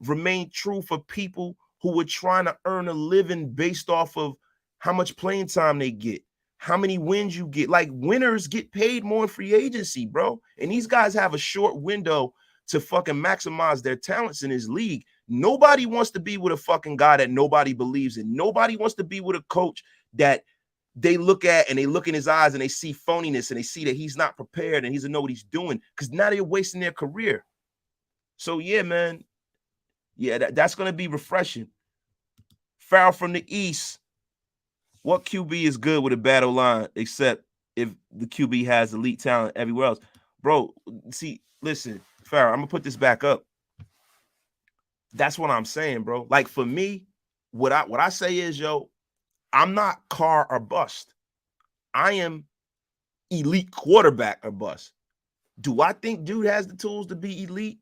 remain true for people who were trying to earn a living based off of how much playing time they get, how many wins you get. Like, winners get paid more in free agency, bro. And these guys have a short window to fucking maximize their talents in this league. Nobody wants to be with a fucking guy that nobody believes in. Nobody wants to be with a coach that they look at and they look in his eyes and they see phoniness and they see that he's not prepared and he doesn't know what he's doing, because now they're wasting their career. So, yeah, man. Yeah, that's going to be refreshing. Farrell from the East. What QB is good with a battle line except if the QB has elite talent everywhere else? Bro, see, listen, Farrell, I'm going to put this back up. That's what I'm saying, bro. Like, for me, what I say is, yo, I'm not Carr or bust. I am elite quarterback or bust. Do I think dude has the tools to be elite?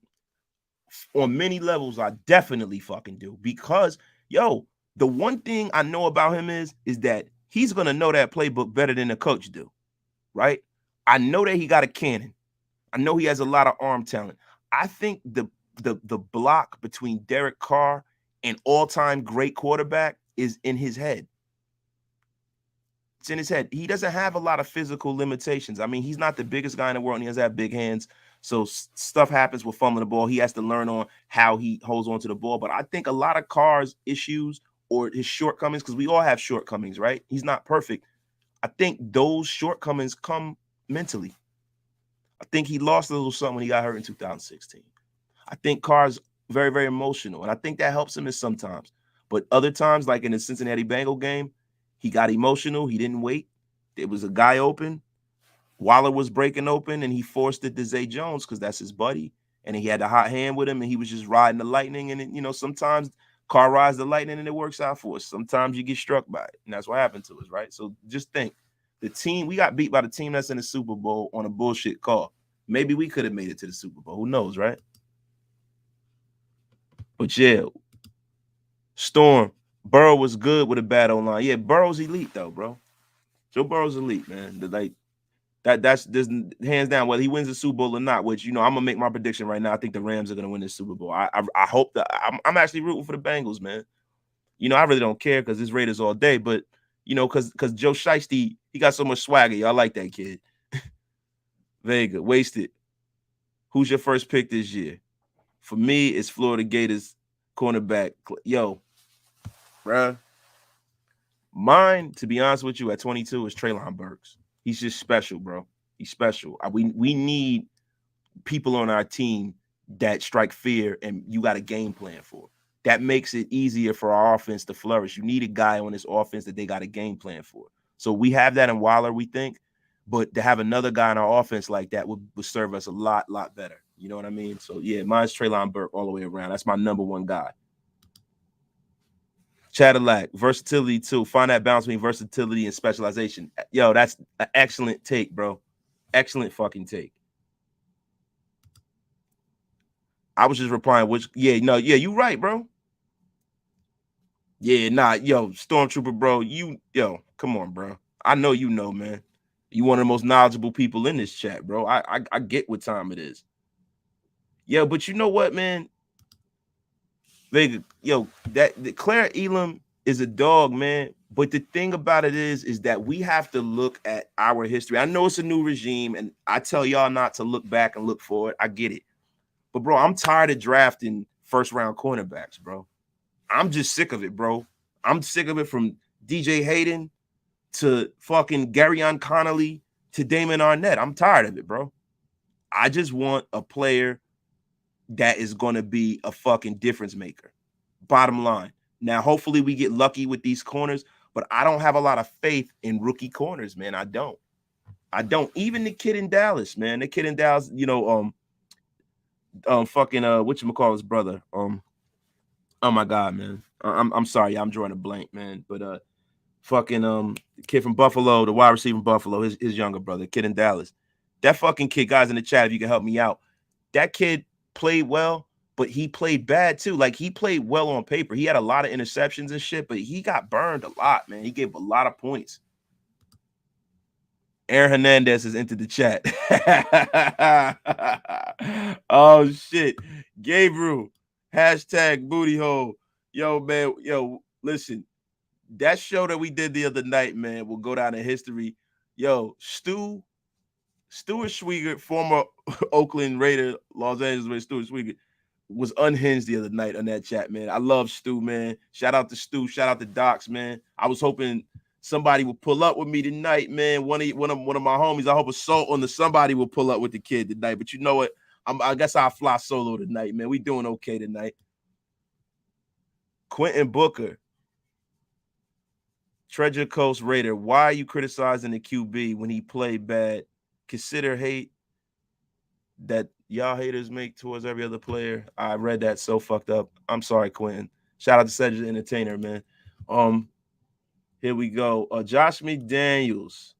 On many levels, I definitely fucking do. Because, yo, the one thing I know about him is that he's going to know that playbook better than the coach do, right? I know that he got a cannon. I know he has a lot of arm talent. I think the the block between Derek Carr and all-time great quarterback is in his head. It's in his head. He doesn't have a lot of physical limitations. I mean, he's not the biggest guy in the world, and he doesn't have big hands. So stuff happens with fumbling the ball. He has to learn on how he holds on to the ball. But I think a lot of Carr's issues or his shortcomings, because we all have shortcomings, right? He's not perfect. I think those shortcomings come mentally. I think he lost a little something when he got hurt in 2016. I think Carr's very, very emotional, and I think that helps him sometimes. But other times, like in the Cincinnati Bengal game, he got emotional. He didn't wait. There was a guy open. Waller was breaking open, and he forced it to Zay Jones because that's his buddy. And he had a hot hand with him, and he was just riding the lightning. And, you know, sometimes Carr rides the lightning, and it works out for us. Sometimes you get struck by it, and that's what happened to us, right? So just think, the team, we got beat by the team that's in the Super Bowl on a bullshit call. Maybe we could have made it to the Super Bowl. Who knows, right? But, yeah, Storm, Burrow was good with a bad O-line. Yeah, Burrow's elite, though, bro. Joe Burrow's elite, man. That's hands down, whether he wins the Super Bowl or not, which, you know, I'm going to make my prediction right now. I think the Rams are going to win this Super Bowl. I hope that I'm actually rooting for the Bengals, man. You know, I really don't care because it's Raiders all day, but, you know, because Joe Shiesty, he got so much swagger. Y'all like that kid. Vega, wasted. Who's your first pick this year? For me, it's Florida Gators cornerback. Yo, bruh. Mine, to be honest with you, at 22 is Treylon Burks. He's just special, bro. He's special. We need people on our team that strike fear, and you got a game plan for. That makes it easier for our offense to flourish. You need a guy on this offense that they got a game plan for. So we have that in Waller, we think, but to have another guy in our offense like that would serve us a lot better. You know what I mean? So, yeah, mine's Treylon Burks all the way around. That's my number one guy. Cadillac, versatility too. Find that balance between versatility and specialization. Yo, that's an excellent take, bro. Excellent fucking take. I was just replying, you right, bro. Yeah, nah, yo, Stormtrooper, bro. Come on, bro. I know you know, man. You one of the most knowledgeable people in this chat, bro. I get what time it is. Yo, but you know what, man? Vega, yo, that Claire Elam is a dog, man. But the thing about it is that we have to look at our history. I know it's a new regime, and I tell y'all not to look back and look forward. I get it. But, bro, I'm tired of drafting first-round cornerbacks, bro. I'm just sick of it, bro. I'm sick of it from DJ Hayden to fucking Garyon Connolly to Damon Arnett. I'm tired of it, bro. I just want a player that is going to be a fucking difference maker. Bottom line. Now, hopefully we get lucky with these corners, but I don't have a lot of faith in rookie corners, man. I don't. Even the kid in Dallas, man. The kid in Dallas, you know, whatchamacallit's brother. Oh my God, man. I'm sorry, I'm drawing a blank, man. But the kid from Buffalo, the wide receiver from Buffalo, his younger brother, kid in Dallas. That fucking kid, guys in the chat, if you can help me out. That kid played well, but he played bad too. Like, he played well on paper. He had a lot of interceptions and shit, but he got burned a lot, man. He gave a lot of points. Aaron Hernandez has entered the chat. Oh shit. Gabriel, hashtag booty hole. Yo, man, listen. That show that we did the other night, man, will go down in history. Yo, Stuart Schwiegert, former Oakland Raider, Los Angeles Raider, Stuart Schwiegert, was unhinged the other night on that chat, man. I love Stu, man. Shout out to Stu. Shout out to Docs, man. I was hoping somebody would pull up with me tonight, man. One of my homies. I hope somebody will pull up with the kid tonight. But you know what? I guess I'll fly solo tonight, man. We doing okay tonight. Quentin Booker, Treasure Coast Raider. Why are you criticizing the QB when he played bad? Consider hate that y'all haters make towards every other player. I read that so fucked up. I'm sorry, Quentin. Shout out to Cedric the Entertainer, man. Here we go. Josh McDaniels'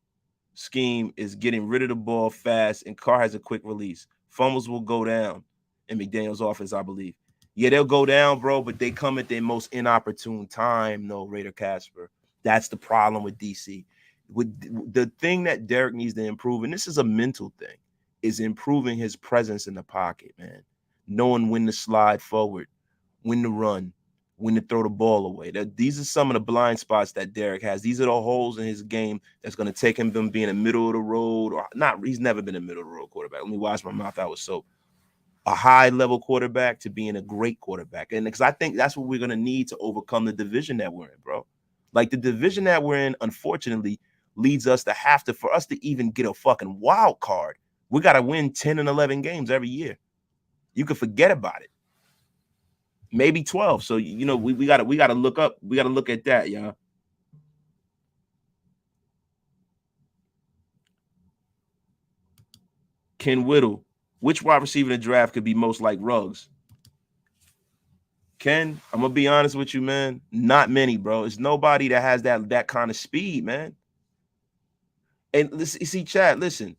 scheme is getting rid of the ball fast, and Carr has a quick release. Fumbles will go down in McDaniels' offense, I believe. Yeah, they'll go down, bro, but they come at their most inopportune time, no, Raider Casper. That's the problem with DC. With the thing that Derek needs to improve, and this is a mental thing, is improving his presence in the pocket, man. knowing when to slide forward, when to run, when to throw the ball away. These are some of the blind spots that Derek has. These are the holes in his game that's going to take him from being a middle of the road or not. He's never been a middle of the road quarterback. Let me wash my mouth out with soap. A high level quarterback to being a great quarterback. And because I think that's what we're going to need to overcome the division that we're in, bro. Like the division that we're in, unfortunately, leads us to have to, for us to even get a fucking wild card, we got to win 10 and 11 games every year. You can forget about it. Maybe 12. So, you know, we got to look up. We got to look at that, y'all. Ken Whittle. Which wide receiver in the draft could be most like Ruggs? Ken, I'm gonna be honest with you, man. Not many, bro. It's nobody that has that kind of speed, man. And listen, see, Chad, listen.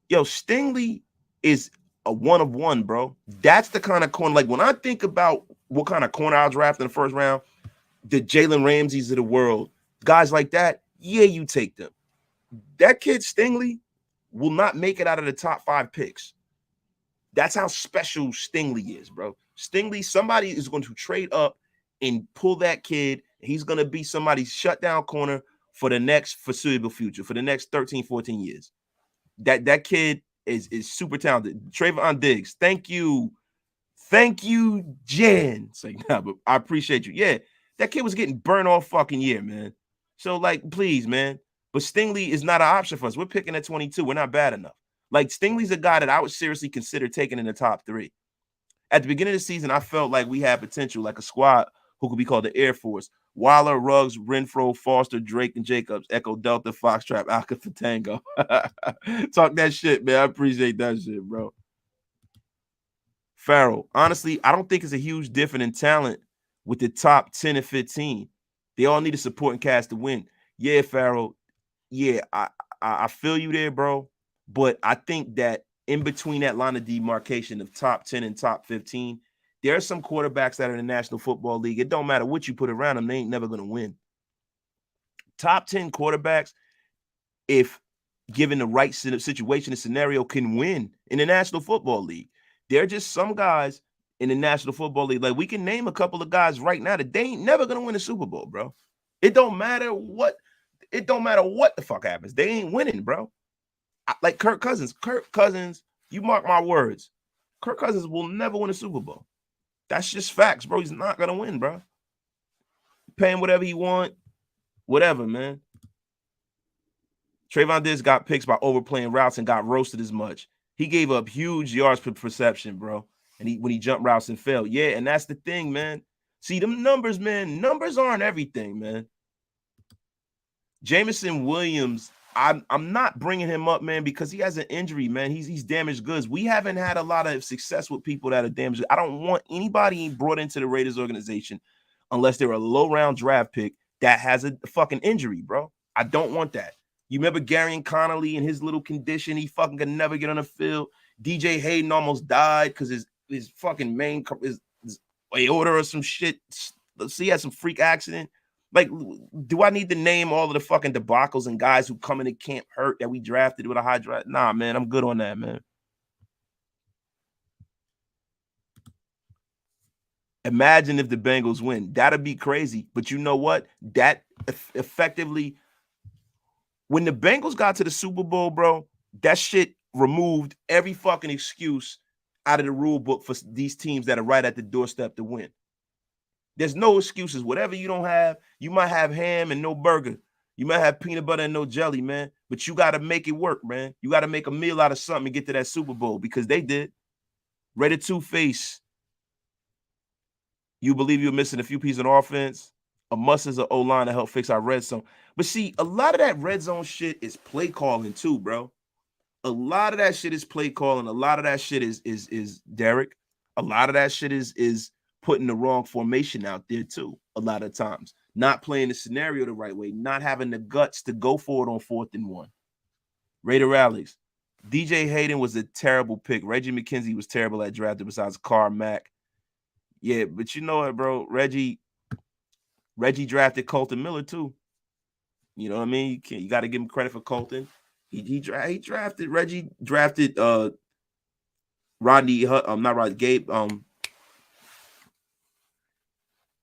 Yo, Stingley is a one of one, bro. That's the kind of corner. Like when I think about what kind of corner I'll draft in the first round, the Jalen Ramseys of the world, guys like that, yeah, you take them. That kid Stingley will not make it out of the top 5 picks. That's how special Stingley is, bro. Stingley, somebody is going to trade up and pull that kid. He's going to be somebody's shutdown corner for the next foreseeable future, for the next 13, 14 years. That kid is super talented. Trayvon Diggs, thank you. Thank you, Jen. It's like, nah, but I appreciate you. Yeah, that kid was getting burned all fucking year, man. So, like, please, man. But Stingley is not an option for us. We're picking at 22. We're not bad enough. Like, Stingley's a guy that I would seriously consider taking in the top 3. At the beginning of the season, I felt like we had potential, like a squad who could be called the Air Force. Waller, Ruggs, Renfro, Foster, Drake, and Jacobs. Echo, Delta, Foxtrot, Alpha for Tango. Talk that shit, man. I appreciate that shit, bro. Farrell, honestly, I don't think it's a huge difference in talent with the top 10 and 15. They all need a supporting cast to win. Yeah, Farrell. Yeah, I feel you there, bro. But I think that in between that line of demarcation of top 10 and top 15, there are some quarterbacks that are in the National Football League. It don't matter what you put around them, they ain't never going to win. Top 10 quarterbacks, if given the right situation and scenario, can win in the National Football League. There are just some guys in the National Football League. Like we can name a couple of guys right now that they ain't never going to win a Super Bowl, bro. It don't matter what the fuck happens. They ain't winning, bro. Like Kirk Cousins. Kirk Cousins, you mark my words. Kirk Cousins will never win a Super Bowl. That's just facts, bro. He's not gonna win, bro. Pay him whatever he want, whatever, man. Trayvon Diggs got picks by overplaying routes and got roasted as much. He gave up huge yards per perception, bro. And when he jumped routes and failed. Yeah, and that's the thing, man. See, them numbers, man. Numbers aren't everything, man. Jameson Williams, I'm not bringing him up, man, because he has an injury, man. He's damaged goods. We haven't had a lot of success with people that are damaged. I don't want anybody brought into the Raiders organization unless they're a low-round draft pick that has a fucking injury, bro. I don't want that. You remember Gary Connolly and his little condition? He fucking could never get on the field. DJ Hayden almost died because his fucking main his aorta or some shit. He had some freak accident. Like, do I need to name all of the fucking debacles and guys who come into camp hurt that we drafted with a high draft? Nah, man, I'm good on that, man. Imagine if the Bengals win. That'd be crazy. But you know what? That effectively, when the Bengals got to the Super Bowl, bro, that shit removed every fucking excuse out of the rule book for these teams that are right at the doorstep to win. There's no excuses. Whatever you don't have, you might have ham and no burger. You might have peanut butter and no jelly, man. But you got to make it work, man. You got to make a meal out of something and get to that Super Bowl because they did. Ready Two-Face. You believe you're missing a few pieces on offense? A must is an O-line to help fix our red zone. But see, a lot of that red zone shit is play calling too, bro. A lot of that shit is play calling. A lot of that shit is Derek. A lot of that shit is putting the wrong formation out there too. A lot of times, not playing the scenario the right way, not having the guts to go for it on 4th and 1. Raider Alex, DJ Hayden was a terrible pick. Reggie McKenzie was terrible at drafting besides Carr Mack. Yeah, but you know what, bro? Reggie drafted Colton Miller too. You know what I mean? You got to give him credit for Colton. He drafted Reggie drafted Rodney, not Rodney, Gabe.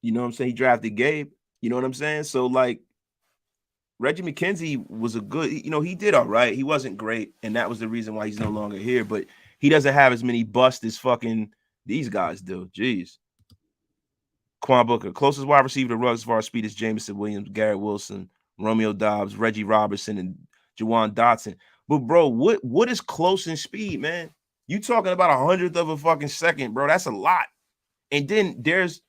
You know what I'm saying? He drafted Gabe. You know what I'm saying? So like Reggie McKenzie was a good, you know, he did all right. He wasn't great, and that was the reason why he's no longer here. But he doesn't have as many busts as fucking these guys do. Jeez. Quan Booker, closest wide receiver to Ruggs as far as speed is Jameson Williams, Garrett Wilson, Romeo Dobbs, Reggie Robertson, and Jawan Dotson. But bro, what is close in speed, man? You talking about 100th of a fucking second, bro? That's a lot. And then there's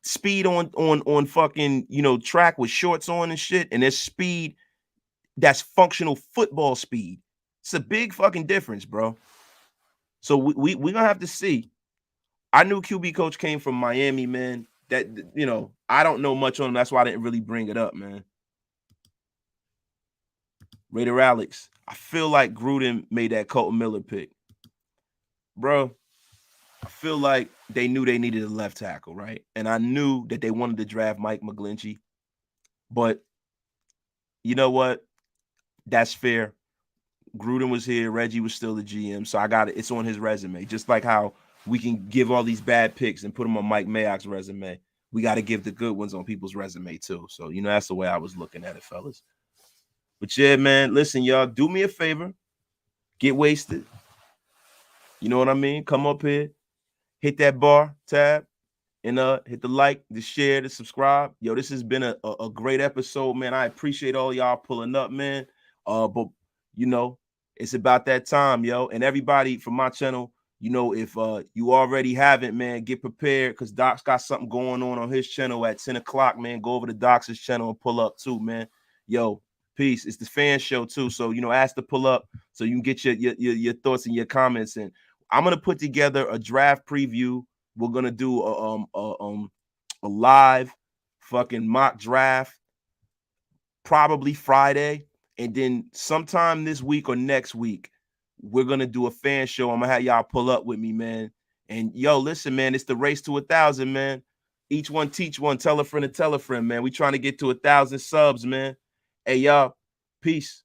speed on fucking, you know, track with shorts on and shit, and there's speed that's functional football speed. It's a big fucking difference, bro. So we gonna have to see. Our new QB coach came from Miami, man. That, you know, I don't know much on him. That's why I didn't really bring it up, man. Raider Alex, I feel like Gruden made that Colton Miller pick, bro. I feel like they knew they needed a left tackle, right? And I knew that they wanted to draft Mike McGlinchey, but you know what? That's fair. Gruden was here. Reggie was still the GM, so I got it. It's on his resume. Just like how we can give all these bad picks and put them on Mike Mayock's resume, we got to give the good ones on people's resume too. So, you know, that's the way I was looking at it, fellas. But yeah, man, listen, y'all, do me a favor. Get wasted. You know what I mean? Come up here, hit that bar tab, and hit the like, the share, the subscribe. Yo, this has been a great episode, man. I appreciate all y'all pulling up, man. But you know, it's about that time, yo. And everybody from my channel, you know, if you already haven't, man, get prepared, because Doc's got something going on his channel at 10 o'clock, man. Go over to Doc's channel and pull up too, man. Yo, peace. It's the fan show too, so you know, ask to pull up so you can get your thoughts and your comments. And I'm gonna put together a draft preview. We're gonna do a live fucking mock draft, probably Friday, and then sometime this week or next week, we're gonna do a fan show. I'm gonna have y'all pull up with me, man. And yo, listen, man, it's the race to 1,000, man. Each one teach one, tell a friend and tell a friend, man. We trying to get to 1,000 subs, man. Hey, y'all, peace.